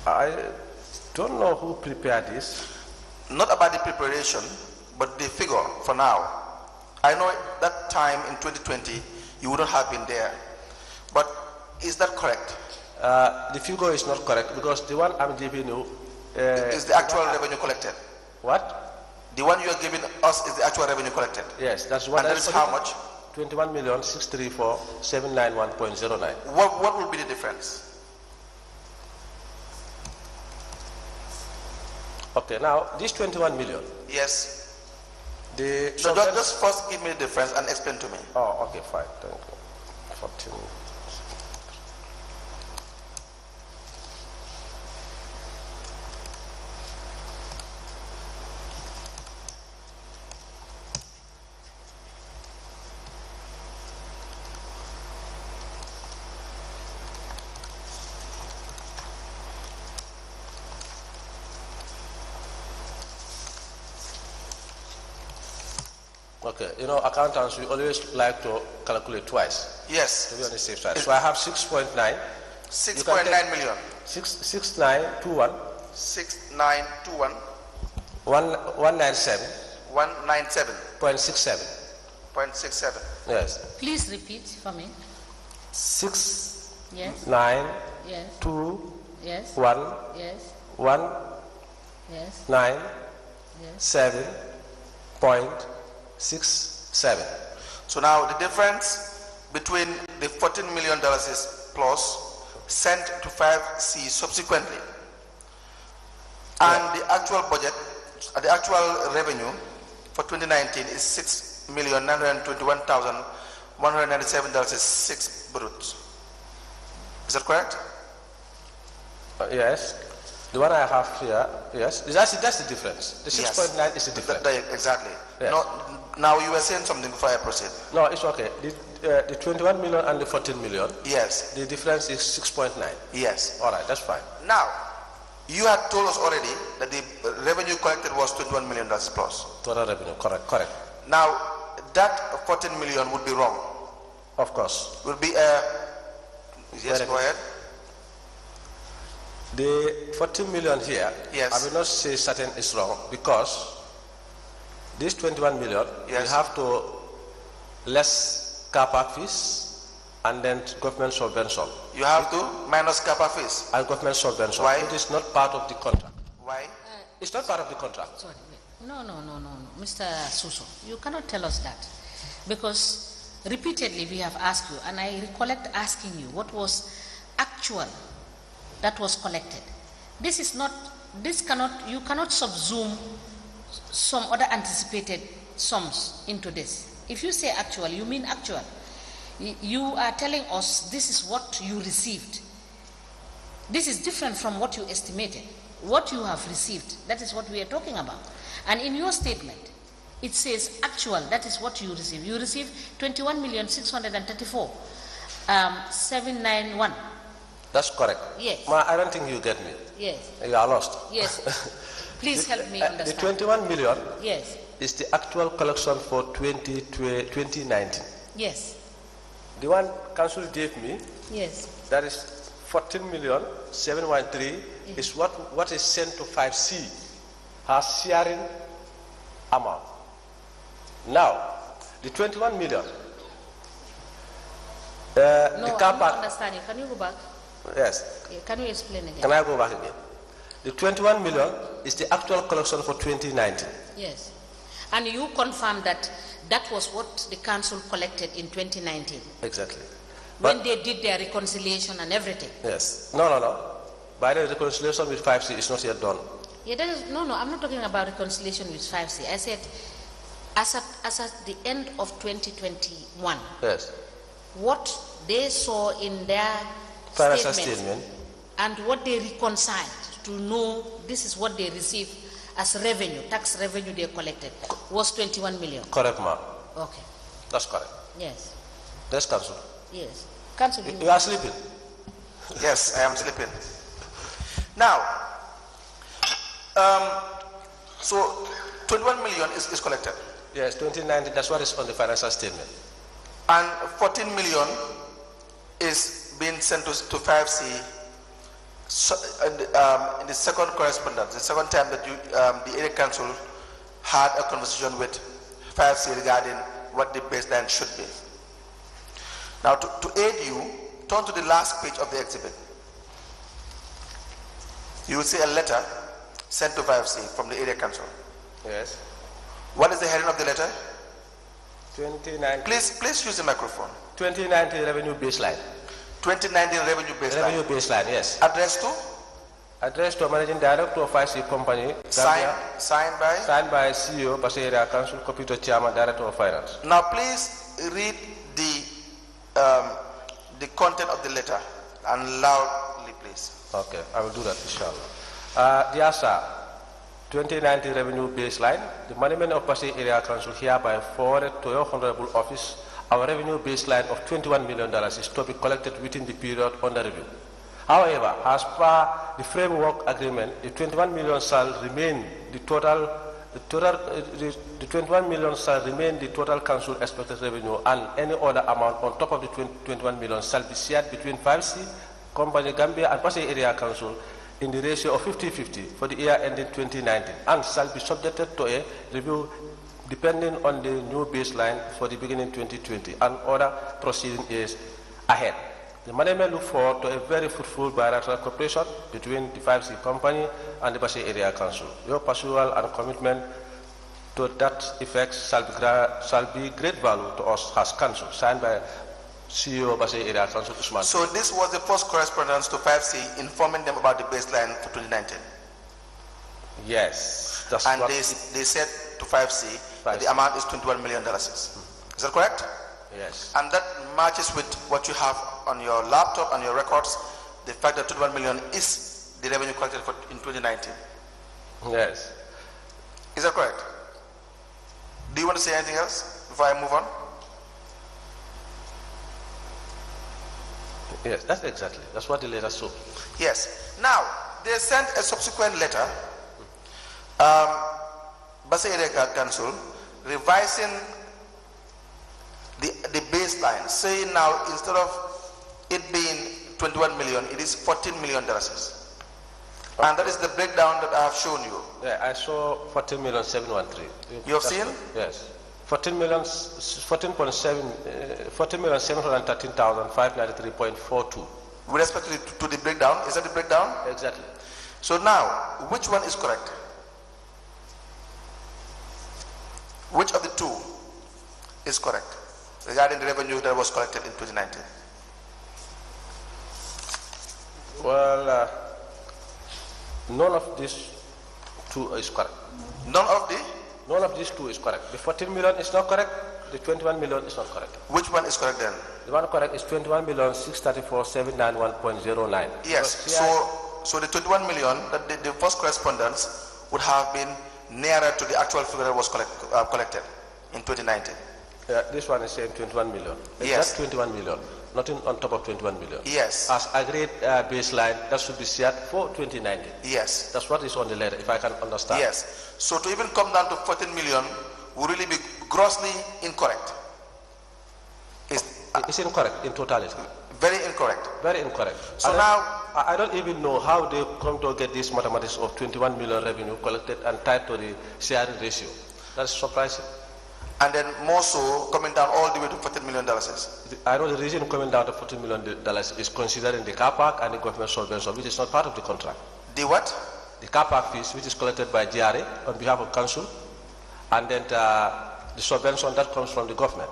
I don't know who prepared this. Not about the preparation, but the figure for now. I know that time in 2020, you wouldn't have been there. But is that correct? The figure is not correct because the one I'm giving you is the actual revenue collected. What? The one you are giving us is the actual revenue collected. Yes, that's what. And that is how much? 21,634,791.09. What will be the difference? Okay, now this 21 million. Yes. So just first give me the difference and explain to me. Oh, okay, fine. Thank you. 14. Okay, you know, accountants, we always like to calculate twice. Yes. To be on the safe side. So I have 6.9. 6.9 million. 6921. 6921. 197. 197.67. 0.67. Yes. Please repeat for me. 6. Yes. 9. Yes. 2. Yes. 1. Yes. 1. Yes. 9. Yes. 7.67. So now the difference between the $14 million is plus sent to 5C subsequently, and the actual budget, the actual revenue for 2019 is $6,921,197.06 brut. Is that correct? Yes. The one I have here, yes. That's the difference. The 6.9 is the difference. Exactly. Yes. No, now you were saying something before I proceed. No, it's okay. The 21 million and the 14 million. Yes. The difference is 6.9. Yes. All right, that's fine. Now, you had told us already that the revenue collected was $21 million plus. Total revenue, correct. Now, that 14 million would be wrong. Of course. Would be yes, go ahead. The 14 million here, yes. I will not say certain is wrong because this 21 million, yes. we have to less CAPA fees and then government subvention. You have to minus CAPA fees? And government subvention. Why? It is not part of the contract. Why? It's not part of the contract. Sorry, no. Mr. Suso, you cannot tell us that. Because repeatedly we have asked you, and I recollect asking you what was actual that was collected. This is not, you cannot subsume some other anticipated sums into this. If you say actual, you mean actual. You are telling us this is what you received. This is different from what you estimated. What you have received, that is what we are talking about. And in your statement, it says actual, that is what you received. You received 21,634,791. That's correct. Yes. I don't think you get me. Yes. You are lost. Yes. Please help me understand. The 21 million yes. is the actual collection for 2019. Yes. The one council gave me, yes. that is 14,713 yes. is what is sent to 5C, her sharing amount. Now, the 21 million, no, the I'm not understanding. Can you go back? Yes. Can you explain again? Can I go back again? The 21 million is the actual collection for 2019. Yes. And you confirm that that was what the council collected in 2019? Exactly. When they did their reconciliation and everything? Yes. No. By the way, reconciliation with 5C is not yet done. Yeah, that is, no, I'm not talking about reconciliation with 5C. I said, as at the end of 2021, yes. what they saw in their statement and what they reconciled to know this is what they received as revenue, tax revenue they collected, was 21 million. Correct, ma'am. Okay. That's correct. Yes. That's council. Yes. Council. You are sleeping. Yes, I am sleeping. Now, so 21 million is collected. Yes, 2019, that's what is on the financial statement. And 14 million is being sent to 5C in the second correspondence, the second time that the area council had a conversation with 5C regarding what the baseline should be. Now, to aid you, turn to the last page of the exhibit. You will see a letter sent to 5C from the area council. Yes. What is the heading of the letter? 2019. Please use the microphone. 2019 revenue baseline. 2019 revenue baseline. Revenue baseline, yes. Address to? Address to Managing Director of IC Company. Gambia. Signed by? Signed by CEO, Pasay Area Council, Computer Chairman, Director of Finance. Now please read the content of the letter and loudly, please. Okay, I will do that, inshallah. Dear sir, 2019 revenue baseline, the management of Pasay Area Council hereby forwarded to your honorable office our revenue baseline of $21 million is to be collected within the period under review. However, as per the framework agreement, the 21 million shall remain the total. The 21 million shall remain the total council expected revenue, and any other amount on top of the 21 million shall be shared between 5C, Company Gambia, and Pasay Area Council in the ratio of 50-50 for the year ending 2019, and shall be subjected to a review depending on the new baseline for the beginning 2020 and other proceeding years ahead. The management look forward to a very fruitful bilateral cooperation between the 5C Company and the Pasay Area Council. Your pursuit and commitment to that effect shall be great value to us as Council. Signed by CEO Pasay Area Council, Usman. So this was the first correspondence to 5C informing them about the baseline for 2019? Yes. That's and they said to 5C that the amount is $21 million. Is that correct? Yes. And that matches with what you have on your laptop and your records, the fact that 21 million is the revenue collected in 2019. Yes. Is that correct? Do you want to say anything else before I move on? Yes, that's exactly. That's what the letter showed. Yes. Now, they sent a subsequent letter, Pasay Area Council, revising the baseline, saying now instead of it being 21 million, it is $14 million. Okay. And that is the breakdown that I have shown you. Yeah, I saw 14,713. You have seen? Yes. 14,713,593.42. With respect to the breakdown, is that the breakdown? Exactly. So now, which one is correct? Which of the two is correct regarding the revenue that was collected in 2019? Well, none of these two is correct. None of these two is correct. The 14 million is not correct. The 21 million is not correct. Which one is correct then? The one correct is 21,634,791.09. Yes. So the 21 million, that the first correspondence would have been nearer to the actual figure that was collected in 2019. This one is saying 21 million. Yes. That's 21 million. Nothing on top of 21 million. Yes. As agreed baseline, that should be shared for 2019. Yes. That's what is on the letter, if I can understand. Yes. So to even come down to 14 million would really be grossly incorrect. It's incorrect in totality. Very incorrect. Very incorrect. So now, I don't even know how they come to get this mathematics of 21 million revenue collected and tied to the sharing ratio. That's surprising. And then more so coming down all the way to $14 million. I know the reason coming down to $14 million is considering the car park and the government subvention, which is not part of the contract. The what? The car park fees, which is collected by GRA on behalf of council, and then the subvention that comes from the government.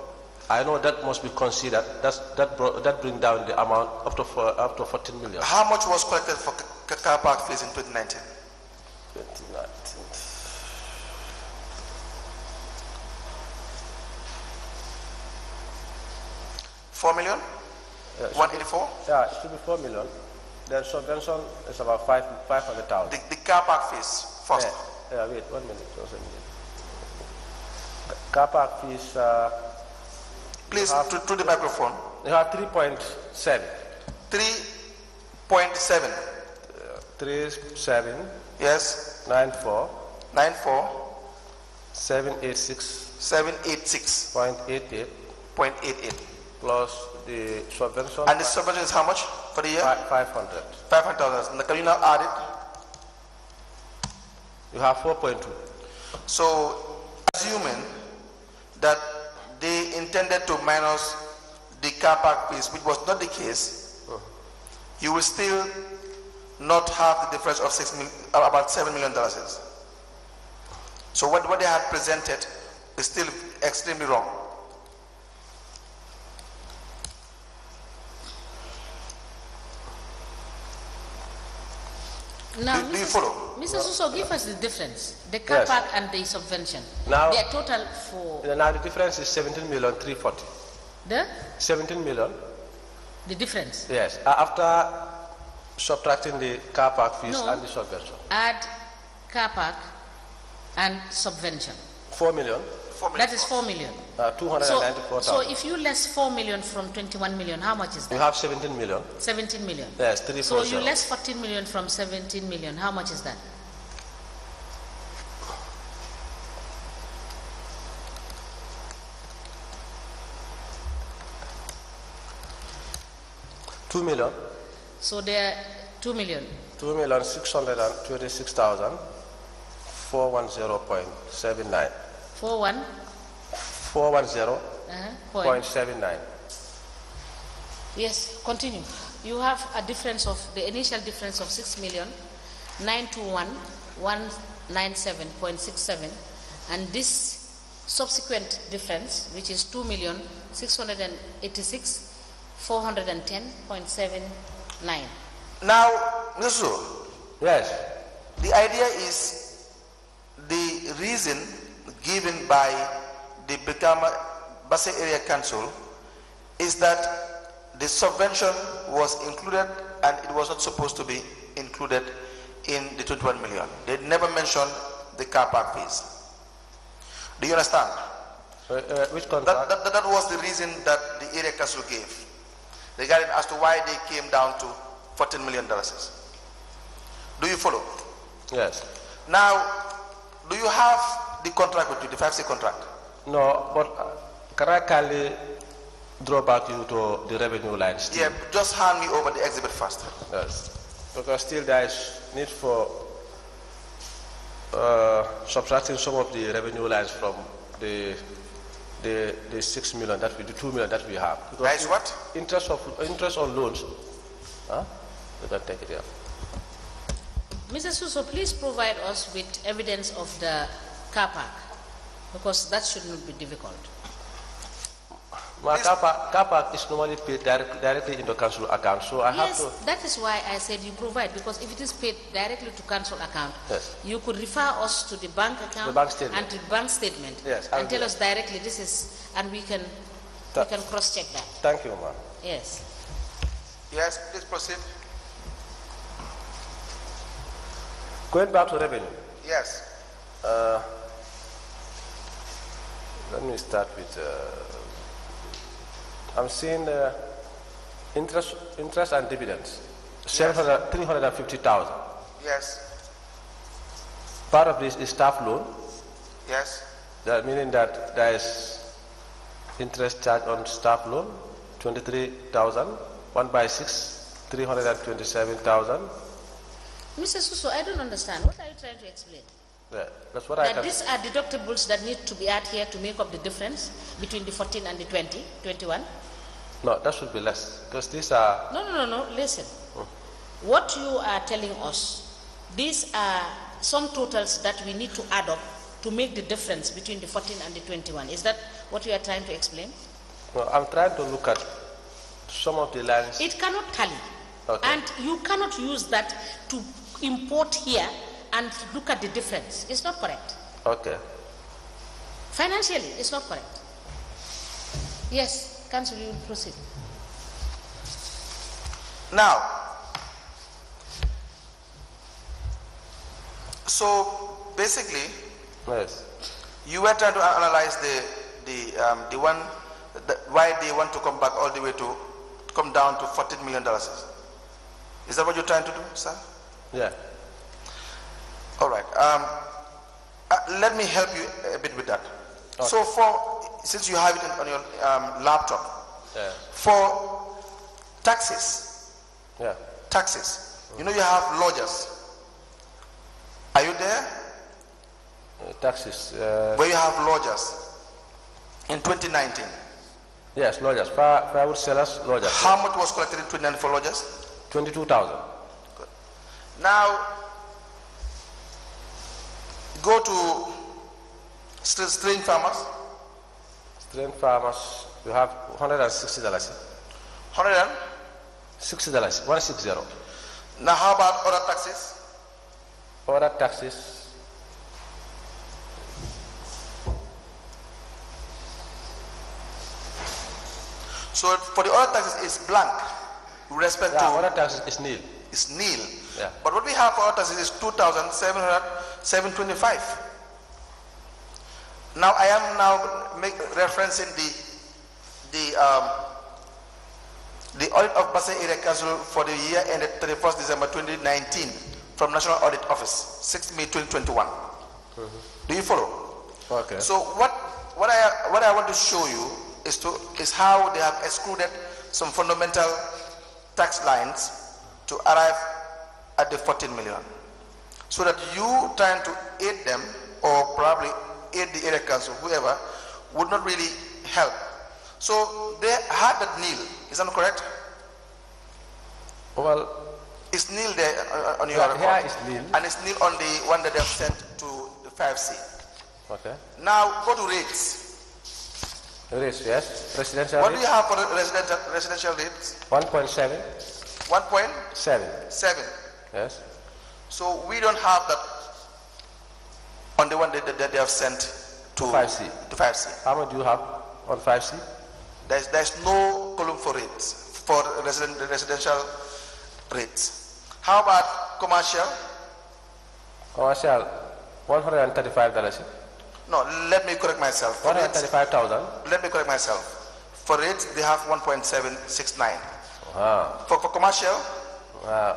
I know that must be considered. That brings down the amount up to 14 million. How much was collected for car park fees in 2019? 2019. $4 million? 184? Yeah, it should be 4 million. Then subvention is about 500,000. The car park fees first. Yeah, wait, 1 minute. Just a minute. Car park fees. Please, to the microphone. You have 3.7. 3.7. 37. Yes. 94. 94. 786. 786. 0.88. 0.88. Plus the subvention. And the subvention is how much for the year? 500. 500,000. Can you now add it? You have 4.2. So, assuming that they intended to minus the car park fees, which was not the case, you will still not have the difference of about $7 million. So what they had presented is still extremely wrong. Now, do you follow? Mr. Suso, give us the difference. The car park and the subvention. Now, they are total for... Now the difference is 17,340,000. The? 17 million. The difference? Yes. After subtracting the car park fees and the subvention. Add car park and subvention. 4 million. That is 4 million. 294,000. So if you less 4 million from 21 million, how much is that? You have 17 million. 17 million. Yes, 340. So you less 14 million from 17 million, how much is that? $2 million. So there are 2 million. 2,626,410.79. 410.79. Yes, continue. You have a difference of the initial difference of 6,921,197.67, and this subsequent difference, which is 2,686,410.79. Now, Mr. Yes. The idea is the reason given by the Basse Area Council is that the subvention was included and it was not supposed to be included in the 21 million. They never mentioned the car park fees. Do you understand? Which contract? That was the reason that the area council gave regarding as to why they came down to $14 million. Do you follow? Yes. Now, do you have the contract with you, the 5C contract? No, but can I kindly draw back you to the revenue line still? Yeah, just hand me over the exhibit first. Yes. Because still there is need for subtracting some of the revenue lines from the 6 million that we, the 2 million that we have. Because that is what? Interest on loans. Huh? We can take it here. Mr. Suso, please provide us with evidence of the car park, because that should not be difficult. My car park is normally paid directly into council account, so I have to... That is why I said you provide, because if it is paid directly to council account, you could refer us to the bank account and to the bank statement, and tell us directly this is, and we can cross-check that. Thank you, ma'am. Yes. Yes, please proceed. Going back to revenue. Yes. Let me start with... I'm seeing interest and dividends, 350,000. Yes. Part of this is staff loan. Yes. That meaning that there is interest charge on staff loan, 23,000. 1 by 6, 327,000. Mr. Suso, I don't understand. What are you trying to explain? Yeah, that's what I can... These are deductibles that need to be added here to make up the difference between the 14 and the 21? No, that should be less, because these are... No, listen. What you are telling us, these are some totals that we need to add up to make the difference between the 14 and the 21. Is that what you are trying to explain? No, I'm trying to look at some of the lines... It cannot tally. Okay. And you cannot use that to import here and look at the difference. It's not correct. Okay. Financially, it's not correct. Yes, Council, you will proceed. Now, so basically, yes, you were trying to analyze the one why they want to come back all the way to come down to $14 million. Is that what you're trying to do, sir? Yeah. All right. Let me help you a bit with that. Okay. So since you have it on your laptop, for taxes, you know you have lodgers. Are you there? Taxes. Where you have lodgers. In 2019? Yes, lodgers. Firewood sellers, lodgers. How much was collected in 2019 for lodgers? 22,000. Good. Now, go to strain farmers. Strain farmers, you have $160. $60, 160. Now, how about other taxes? Other taxes. So for the other taxes, it's blank. With respect to other taxes is nil. It's nil. Yeah. But what we have for other taxes is 2,725. Now I am referencing the audit of Basse Area Council for the year ended 31st December 2019 from National Audit Office, 6 May 2021. Do you follow? Okay. So what I want to show you is how they have excluded some fundamental tax lines to arrive at the 14 million. So that you trying to aid them, or probably aid the area council, whoever, would not really help. So they had that nil, is that correct? Well, it's nil there on your report. Here is nil. And it's nil on the one that they have sent to the 5C. Okay. Now go to rates. Rates, yes. Residential What rates? do you have for the residential rates? 1.7. 1.7. Yes. So we don't have that on the one that they have sent to 5C. To 5C. How much do you have on 5C? There's no column for rates, for residential rates. How about commercial? Commercial, $135. No, let me correct myself. 135,000. Let me correct myself. For rates, they have 1.769. For commercial?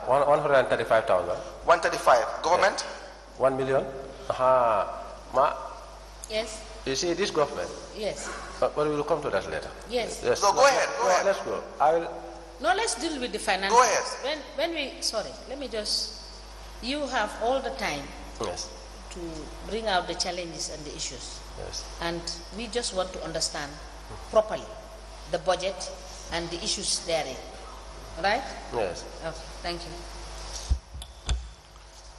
135,000. 135. Government? 1 million. Yes. You see, this government. Yes. But we will come to that later. Yes. So go ahead. Let's go. No, let's deal with the finances. Go ahead. Let me just. You have all the time. Yes. To bring out the challenges and the issues. Yes. And we just want to understand properly the budget and the issues therein. Right? Yes. Okay, thank you.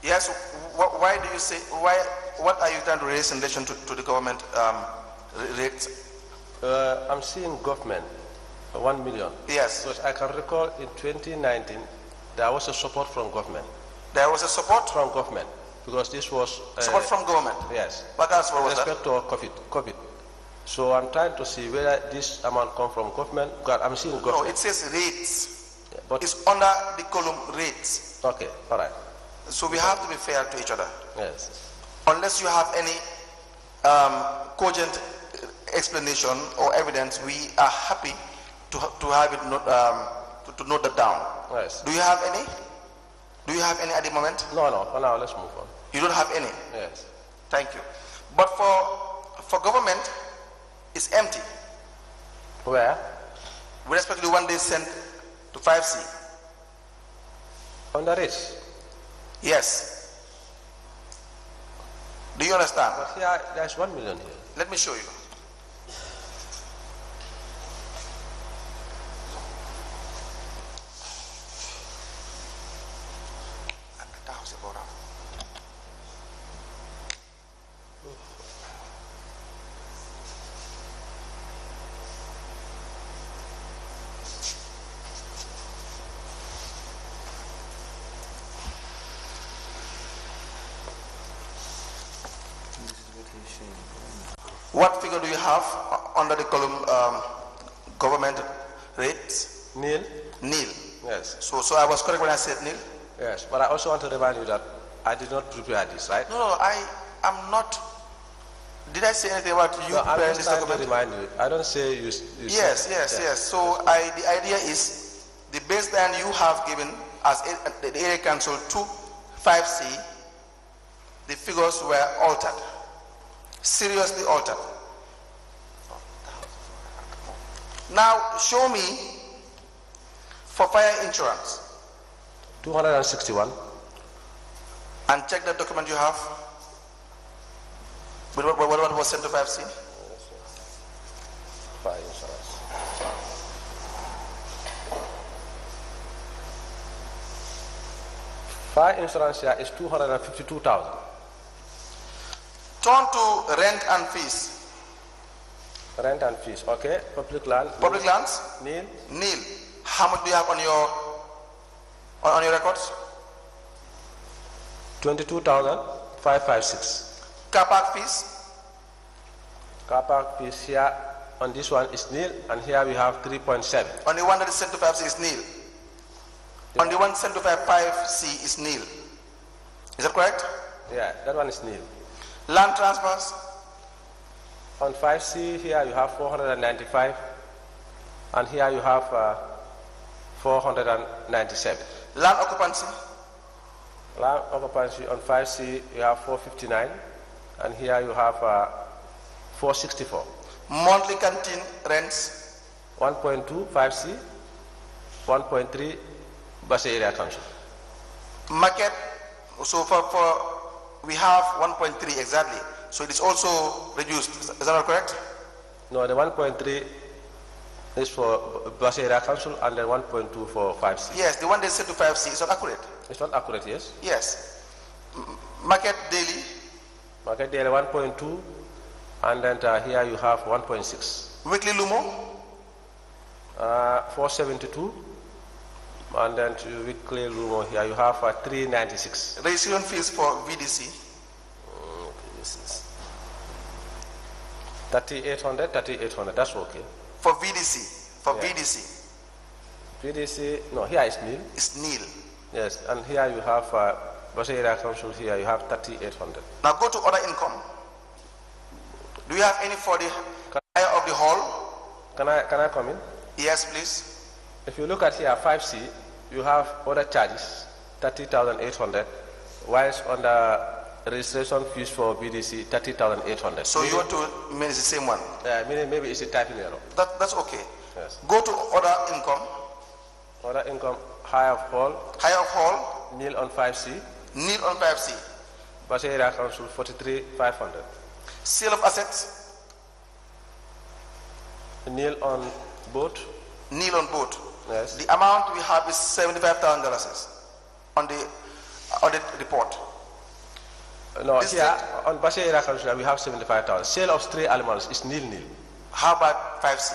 Yes, why do you say, what are you trying to raise in relation to the government rates? I'm seeing government, 1 million. Yes. Because I can recall in 2019, there was a support from government. There was a support? From government. Because this was... support from government? Yes. What else was that? With respect to COVID. So I'm trying to see whether this amount come from government. God, I'm seeing government. No, it says rates. Yeah, but it's under the column rates. Okay, all right. So we have to be fair to each other. Yes. Unless you have any cogent explanation or evidence, we are happy to have it to note that down. Yes. Do you have any? Do you have any at the moment? No. For now, let's move on. You don't have any? Yes. Thank you. But for government, it's empty. Where? With respect to the one they sent to 5C. On the rates? Yes. Do you understand? But here, there's 1 million here. Let me show you. What figure do you have under the column government rates? Nil. Nil. Yes. So I was correct when I said nil? Yes, but I also want to remind you that I did not prepare this, right? No, I am not. Did I say anything about you preparing this document? To remind you. I don't say you yes. So the idea is the baseline you have given as the area council to 5C, the figures were altered. Seriously altered. Now show me for fire insurance. 261. And check the document you have. What was sent to 5C? Fire insurance here is 252,000. Turn to rent and fees. Rent and fees, okay. Public land. Public lands? Nil. Nil. How much do you have on your records? 22,556. Car park fees? Car park fees here on this one is nil, and here we have 3.7. On the one that is sent to 5C is nil. Yeah. On the one sent to 5C is nil. Is that correct? Yeah, that one is nil. Land transfers? On 5C here you have 495, and here you have 497. Land occupancy? Land occupancy on 5C you have 459, and here you have 464. Monthly canteen rents? 1.2 5C, 1.3 Base Area Council. Market, so for we have 1.3 exactly. So it is also reduced. Is that not correct? No, the 1.3 is for Base Area Council and then 1.2 for 5C. Yes, the one they said to 5C is not accurate. It's not accurate, yes? Yes. Market daily? Market daily 1.2, and then here you have 1.6. Weekly Lumo? 472, and then to weekly Lumo here you have 396. Registration fees for VDC? 3,800, that's okay. For VDC? For yeah. VDC? VDC, no, here is nil. It's nil. Yes, and here you have Base Area Council, here you have 3,800. Now go to other income. Do you have any for the hire of the hall? Can I come in? Yes, please. If you look at here 5C, you have other charges, 30,800, whilst on the registration fees for BDC, 30,800. So you want to mean it's the same one? Meaning maybe it's a typing error. That's okay. Yes. Go to other income. Other income, hire of hall. Hire of hall. Nil on 5C. Nil on 5C. Base Area Council, 43,500. Sale of assets. Nil on boat. Nil on boat. Yes. The amount we have is $75,000 on the audit report. No, here on Base Area Council we have 75,000. Sale of stray animals is nil. How about 5C?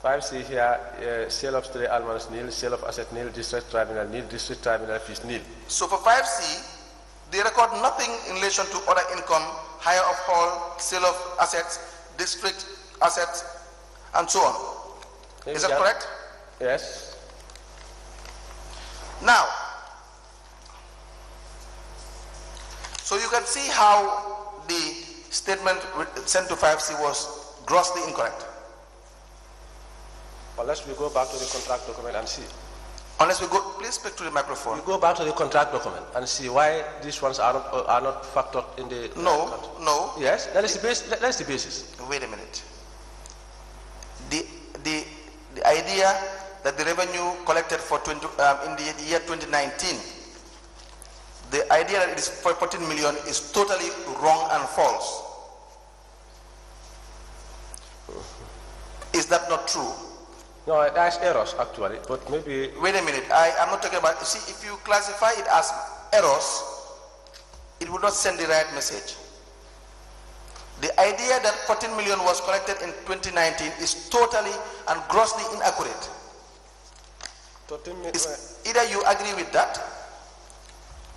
5C here, sale of stray animals nil, sale of asset nil, district tribunal nil, district tribunal fees nil. So for 5C, they record nothing in relation to other income, hire of hall, sale of assets, district assets, and so on. Is that correct? Yes. Now, so you can see how the statement sent to 5C was grossly incorrect. Unless we go back to the contract document and see. Unless we go, please speak to the microphone. We go back to the contract document and see why these ones are not factored in the. No. Yes, that is the basis. That's the basis. Wait a minute. The idea that the revenue collected for in the year 2019, the idea that it is for 14 million is totally wrong and false. Is that not true? No, that's errors actually, but maybe. Wait a minute. I'm not talking about. See, if you classify it as errors, it would not send the right message. The idea that 14 million was collected in 2019 is totally and grossly inaccurate. Either you agree with that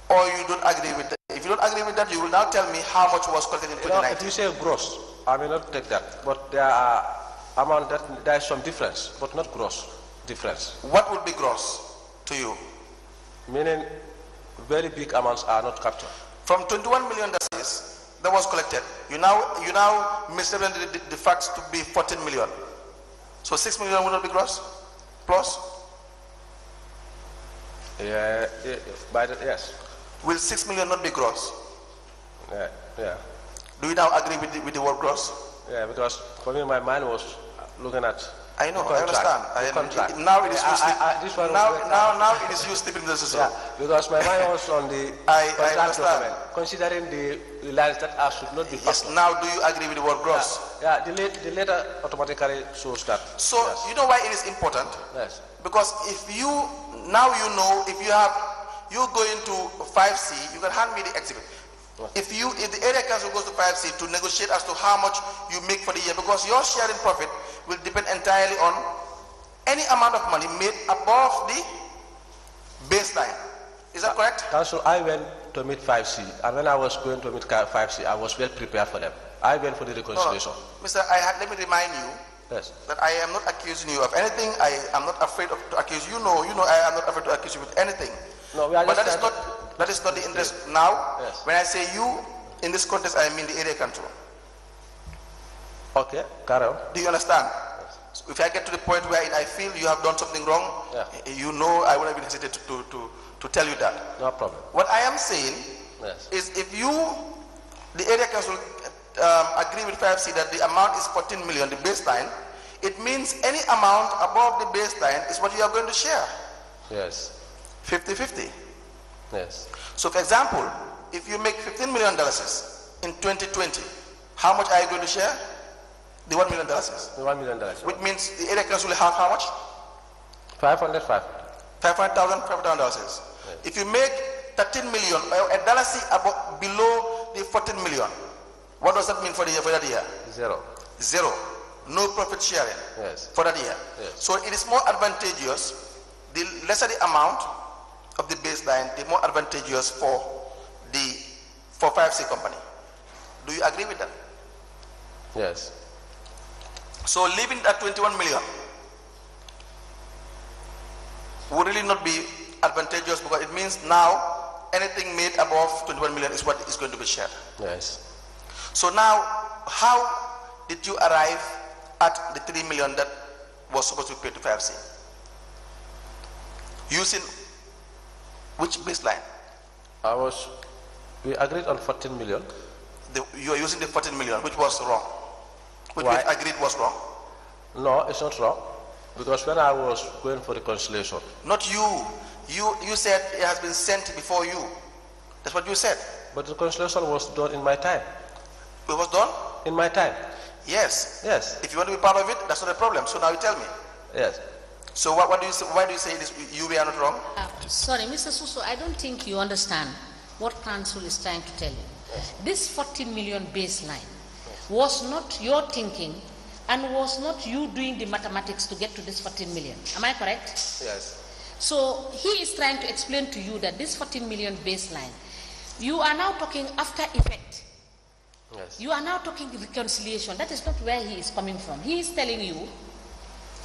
or you don't agree with that. If you don't agree with that, you will now tell me how much was collected in 2019. If you say gross, I may not take that, but there are amount that there is some difference, but not gross difference. What would be gross to you? Meaning very big amounts are not captured. From 21 million that was collected, you now misrepresent the facts to be 14 million. So 6 million will not be gross? Plus? Yes. Will 6 million not be gross? Yeah. Do you now agree with the word gross? Yeah, because for me my mind was looking at. I know, I understand. Now it is you sleeping in the system. Yeah, because my mind was on the contract document, considering the lines that should not be factored. Yes, now do you agree with the word gross? Yeah, the letter automatically shows that. So, yes. You know why it is important? Yes. Because if you, now you know if you have you going to 5C, you can hand me the exhibit. If the area council goes to 5C to negotiate as to how much you make for the year, because your sharing profit will depend entirely on any amount of money made above the baseline. Is that correct? Council, I went to meet 5C, and when I was going to meet 5C, I was well prepared for them. I went for the reconciliation. No. Mr. Let me remind you that I am not accusing you of anything. I am not afraid to accuse you. You know I am not afraid to accuse you with anything. No, we are but that is not the interest now. Yes. When I say you, in this context, I mean the area control. Okay, carry on. Do you understand? Yes. So if I get to the point where I feel you have done something wrong, you know I won't even hesitate to tell you that. No problem. What I am saying is if you, the area council, agree with 5C that the amount is 14 million, the baseline, it means any amount above the baseline is what you are going to share. Yes. 50-50. Yes. So for example, if you make $15 million in 2020, how much are you going to share? The $1 million. The $1 million. Which means the area council will have how much? $500,000. Yes. If you make 13 million, a dollar above below the 14 million, what does that mean for that year? Zero. No profit sharing for that year. Yes. So it is more advantageous, the lesser the amount of the baseline, the more advantageous for 5C company. Do you agree with that? Yes. So leaving it at 21 million would really not be advantageous, because it means now anything made above 21 million is what is going to be shared. Yes. So now, how did you arrive at the 3 million that was supposed to be paid to 5C? Using which baseline? We agreed on 14 million. You are using the 14 million, which was wrong. Which we agreed was wrong. No, it's not wrong. Because when I was going for reconciliation. Not you. You said it has been sent before you. That's what you said. But the reconciliation was done in my time. It was done? In my time. Yes. Yes. If you want to be part of it, that's not a problem. So now you tell me. Yes. So why do you say this, you were not wrong? Sorry, Mr. Suso, I don't think you understand what council is trying to tell you. Yes. This 14 million baseline was not your thinking and was not you doing the mathematics to get to this 14 million. Am I correct? Yes. So he is trying to explain to you that this 14 million baseline, you are now talking after effect. Yes. You are now talking reconciliation. That is not where he is coming from. He is telling you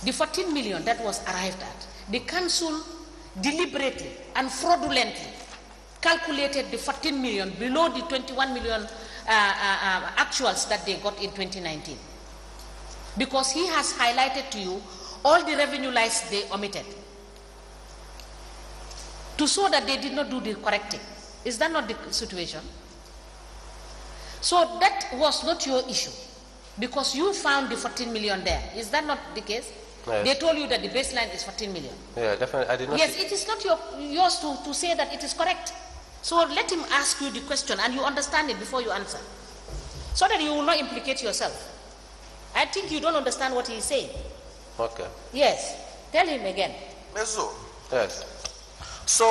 the 14 million that was arrived at, the council deliberately and fraudulently calculated the 14 million below the 21 million actuals that they got in 2019. Because he has highlighted to you all the revenue lines they omitted to show that they did not do the correcting. Is that not the situation? So that was not your issue, because you found the 14 million there. Is that not the case? Yes. They told you that the baseline is 14 million. Yeah, definitely. I did not. Yes, it is not yours to say that it is correct. So let him ask you the question and you understand it before you answer, so that you will not implicate yourself. I think you don't understand what he is saying. Okay. Yes. Tell him again. Yes. So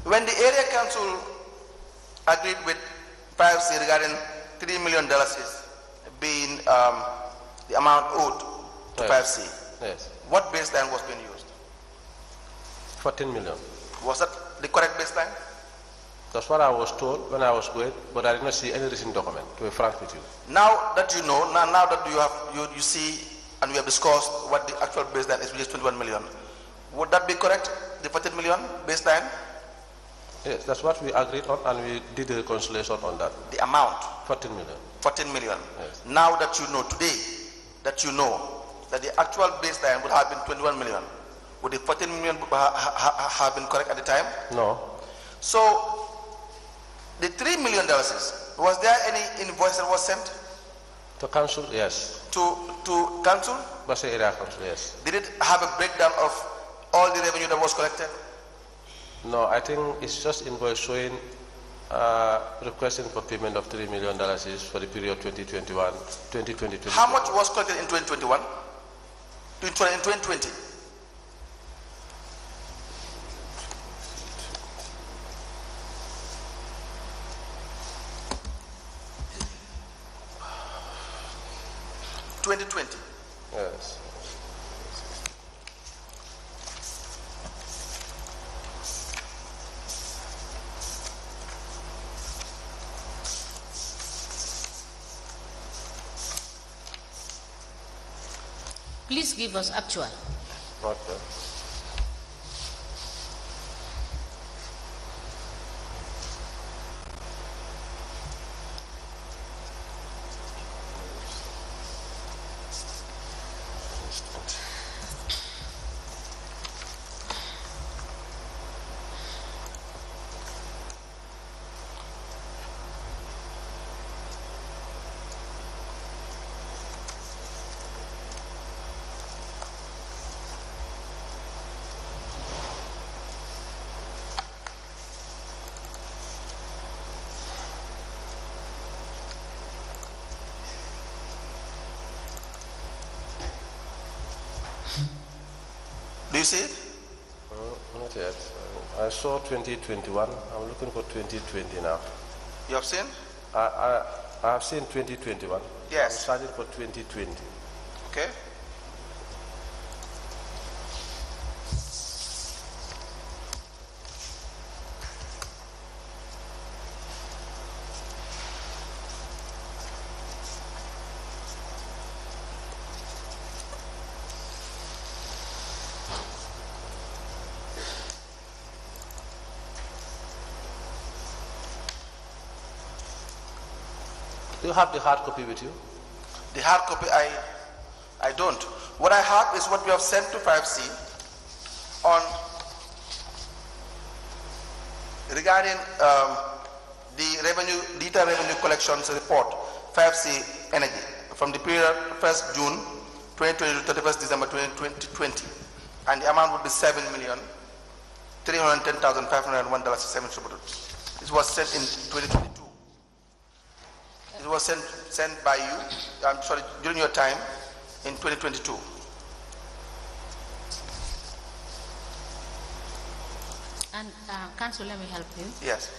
when the area council agreed with 5C regarding $3 million being the amount owed to 5C, yes, what baseline was being used? 14 million. Was that the correct baseline? That's what I was told when I was going, but I did not see any recent document, to be frank with you. Now that you know, now that you see and we have discussed what the actual baseline is, which is 21 million, would that be correct, the 14 million baseline? Yes, that's what we agreed on, and we did the reconciliation on that. The amount? 14 million. 14 million. Yes. Now that you know, today, that you know that the actual baseline would have been 21 million, would the 14 million have been correct at the time? No. So, the $3 million, was there any invoice that was sent? To council, yes. To council? Basa area council, yes. Did it have a breakdown of all the revenue that was collected? No, I think it's just invoice showing requesting for payment of $3 million for the period 2021, 2020. How much was collected in 2021? In 2020? 2020. Yes. Please give us actual. Okay. Do you see it? Not yet. I saw 2021. I'm looking for 2020 now. You have seen? I have seen 2021. Yes. I'm searching for 2020. Okay. Do you have the hard copy with you? The hard copy, I don't. What I have is what we have sent to 5C on regarding the detailed revenue collections report, 5C Energy, from the period 1st June 2020 to 31st December 2020, and the amount would be $7,310,501.70. This was sent in 2022. It was sent by you, I'm sorry, during your time in 2022. And Council, let me help you. Yes.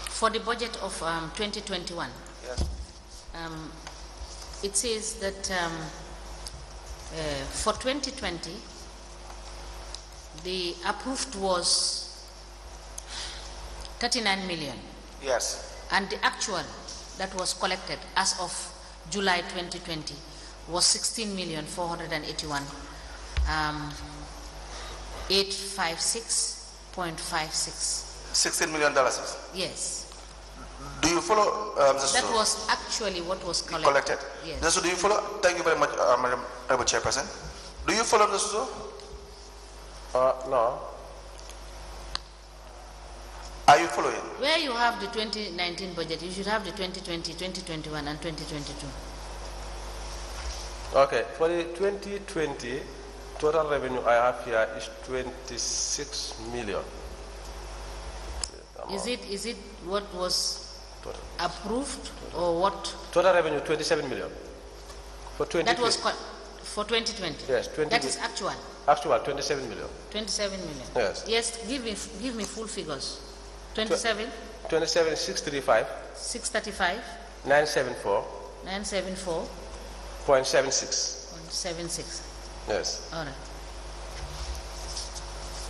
For the budget of 2021, Yes. it says that for 2020, the approved was 39 million. Yes. And the actual that was collected as of July 2020 was 16,481,856.56. $16 million. Yes. Do you follow? That was actually what was collected. Yes. Do you follow? Thank you very much, Madam Chairperson. Do you follow this? No. Are you following? Where you have the 2019 budget, you should have the 2020, 2021, and 2022. Okay, for the 2020, total revenue I have here is 26 million. Is it what was approved or what? Total revenue 27 million. For 2020. That was for 2020. Yes, 20. That is actual. Actual 27 million. 27 million. Yes. Yes. Give me full figures. 27. 27 635. 635. 974. 974. 0.76. 0.76. Yes. All right.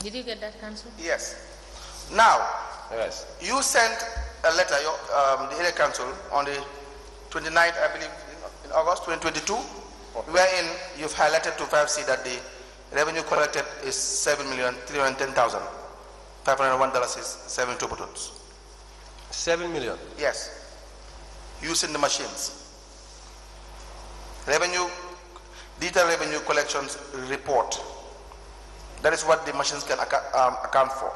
Did you get that, Council? Yes. Now, yes. You sent a letter, the area council, on the 29th, I believe, in August 2022, okay, wherein you've highlighted to 5C that the revenue collected is $7,310,501.72. 7 million? Yes. Using the machines. Detailed revenue collections report. That is what the machines can account for.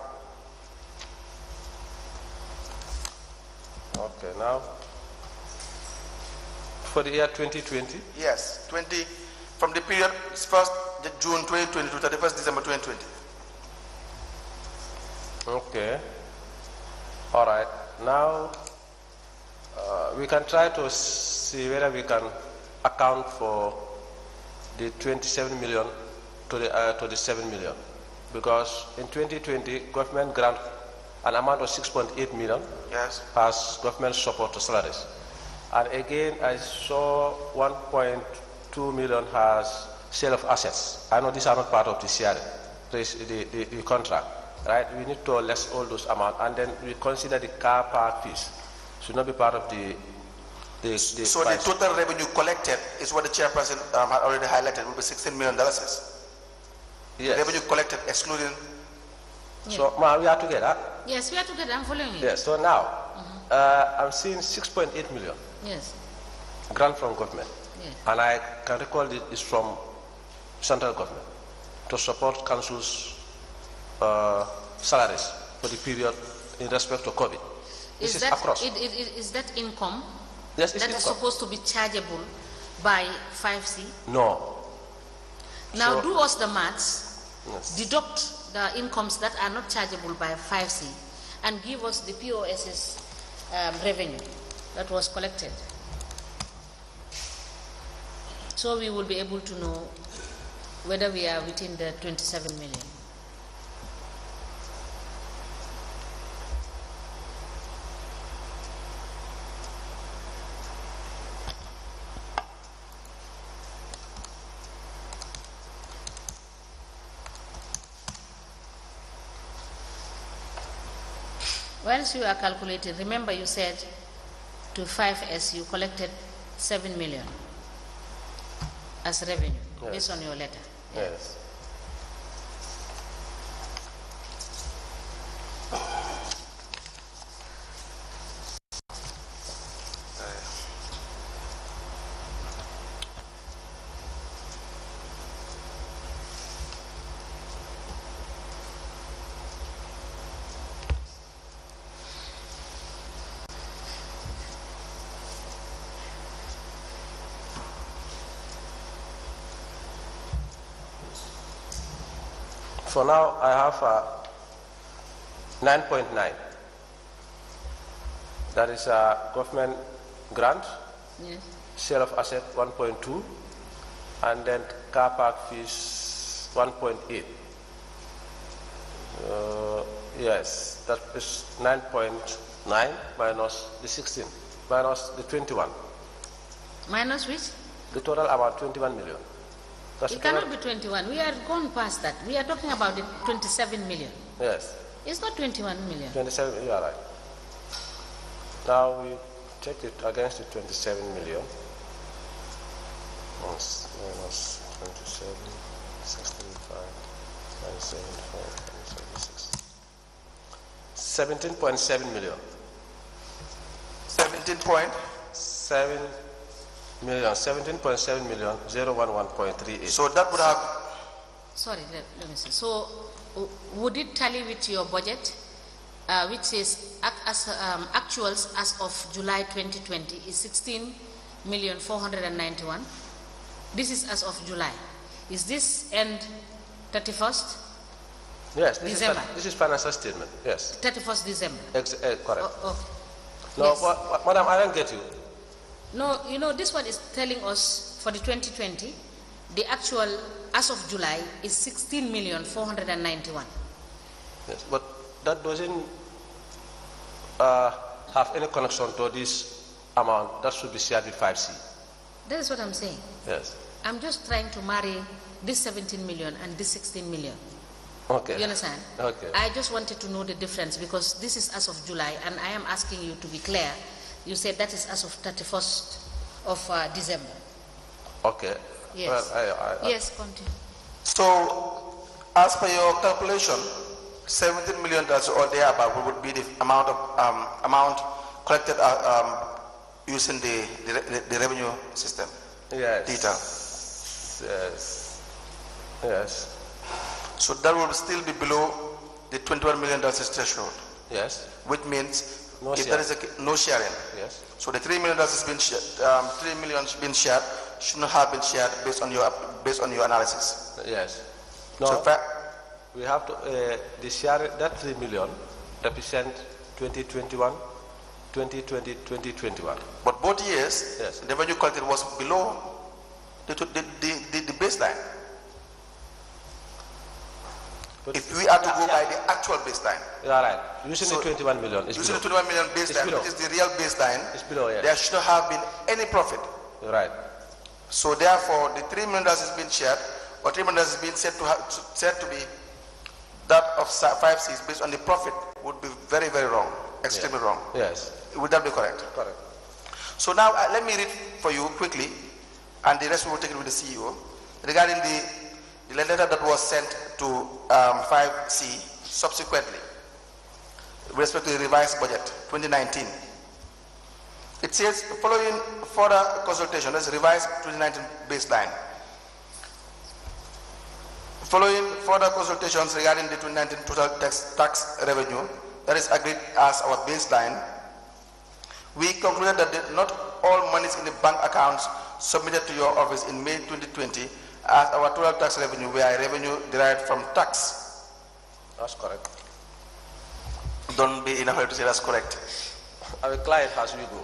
Okay, now for the year 2020? Yes, from the period 1st June 2020 to 31st December 2020. Okay. All right. Now we can try to see whether we can account for the 27 million to the 7 million, because in 2020 government grant an amount of 6.8 million, yes, as government support to salaries, And again, I saw 1.2 million has sale of assets. I know these are not part of the sharing, the contract, right? We need to less all those amounts, and then we consider the car park fees should not be part of the so price. The total revenue collected is what the chairperson had already highlighted, will be $16 million. Yes. The revenue collected excluding. Yes. So, ma, we are together. Yes, we are together. I'm following you. Yes. So now, I'm seeing 6.8 million. Yes. Grant from government. Yes. And I can recall this from central government to support council's salaries for the period in respect to COVID. This is across. Is that income? Yes, it's that income. Is supposed to be chargeable by 5C? No. Now so, do us the maths, yes. Deduct the incomes that are not chargeable by 5C and give us the POS's revenue that was collected. So we will be able to know whether we are within the 27 million. Once you are calculating, remember you said to 5S you collected 7 million as revenue, yes, based on your letter. Yes. So now I have 9.9. That is a government grant, yes, sale of asset 1.2, and then car park fees 1.8. Yes, that is 9.9 minus the 16, minus the 21. Minus which? The total about 21 million. It cannot be 21. We are gone past that. We are talking about the 27 million. Yes. It's not 21 million. 27, you are right. Now we check it against the 27 million. Minus 27, 16.5, 9.75, 9.76. 17.7 million. 17.7 million, 17.7 million, 011.38. So that would have. Sorry, let me see. So would it tally with your budget, which is actuals as of July 2020 is 16,491,000? This is as of July. Is this end 31st? Yes, December. This is financial statement. Yes. 31st December. Correct. Okay. No, yes. Madam, I don't get you. No, you know, this one is telling us for the 2020, the actual as of July is 16,491,000. Yes, but that doesn't have any connection to this amount that should be shared with 5C. That is what I'm saying. Yes. I'm just trying to marry this 17 million and this 16 million. Okay. You understand? Okay. I just wanted to know the difference because this is as of July and I am asking you to be clear. You said that is as of 31st of December. Okay. Yes. Well, yes, continue. So, as per your calculation, $17 million or thereabout would be the amount of amount collected using the revenue system. Yes. Data. Yes. Yes. So that will still be below the $21 million threshold. Yes. Which means no if sharing. there is no sharing. Yes. So the $3 million has been shared, $3 million shared should not have been shared based on your analysis. Yes. No. So we have to the share that 3 million represent 2021, 2020, 2021. But both years, yes, the revenue collected was below the baseline. If we are to go by the actual baseline. Yeah, right. Using the 21 million. Using the 21 million baseline, which is the real baseline, it's below, yeah. There should not have been any profit. Right. So therefore, the $3 million has been shared, or $3 million has been said to be that of 5Cs based on the profit would be very, very wrong, extremely wrong. Yes. Would that be correct? Correct. So now let me read for you quickly, and the rest we will take it with the CEO, regarding the letter that was sent to 5C subsequently with respect to the revised budget 2019. It says, following further consultation, let's revise 2019 baseline. Following further consultations regarding the 2019 total tax revenue that is agreed as our baseline, we concluded that not all monies in the bank accounts submitted to your office in May 2020 as our total tax revenue were revenue derived from tax. That's correct. Don't be in a hurry to say that's correct. Our client has you go.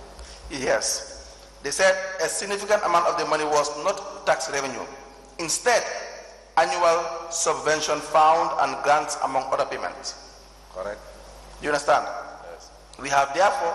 Yes. They said a significant amount of the money was not tax revenue. Instead, annual subvention found and grants among other payments. Correct. You understand? Yes. We have therefore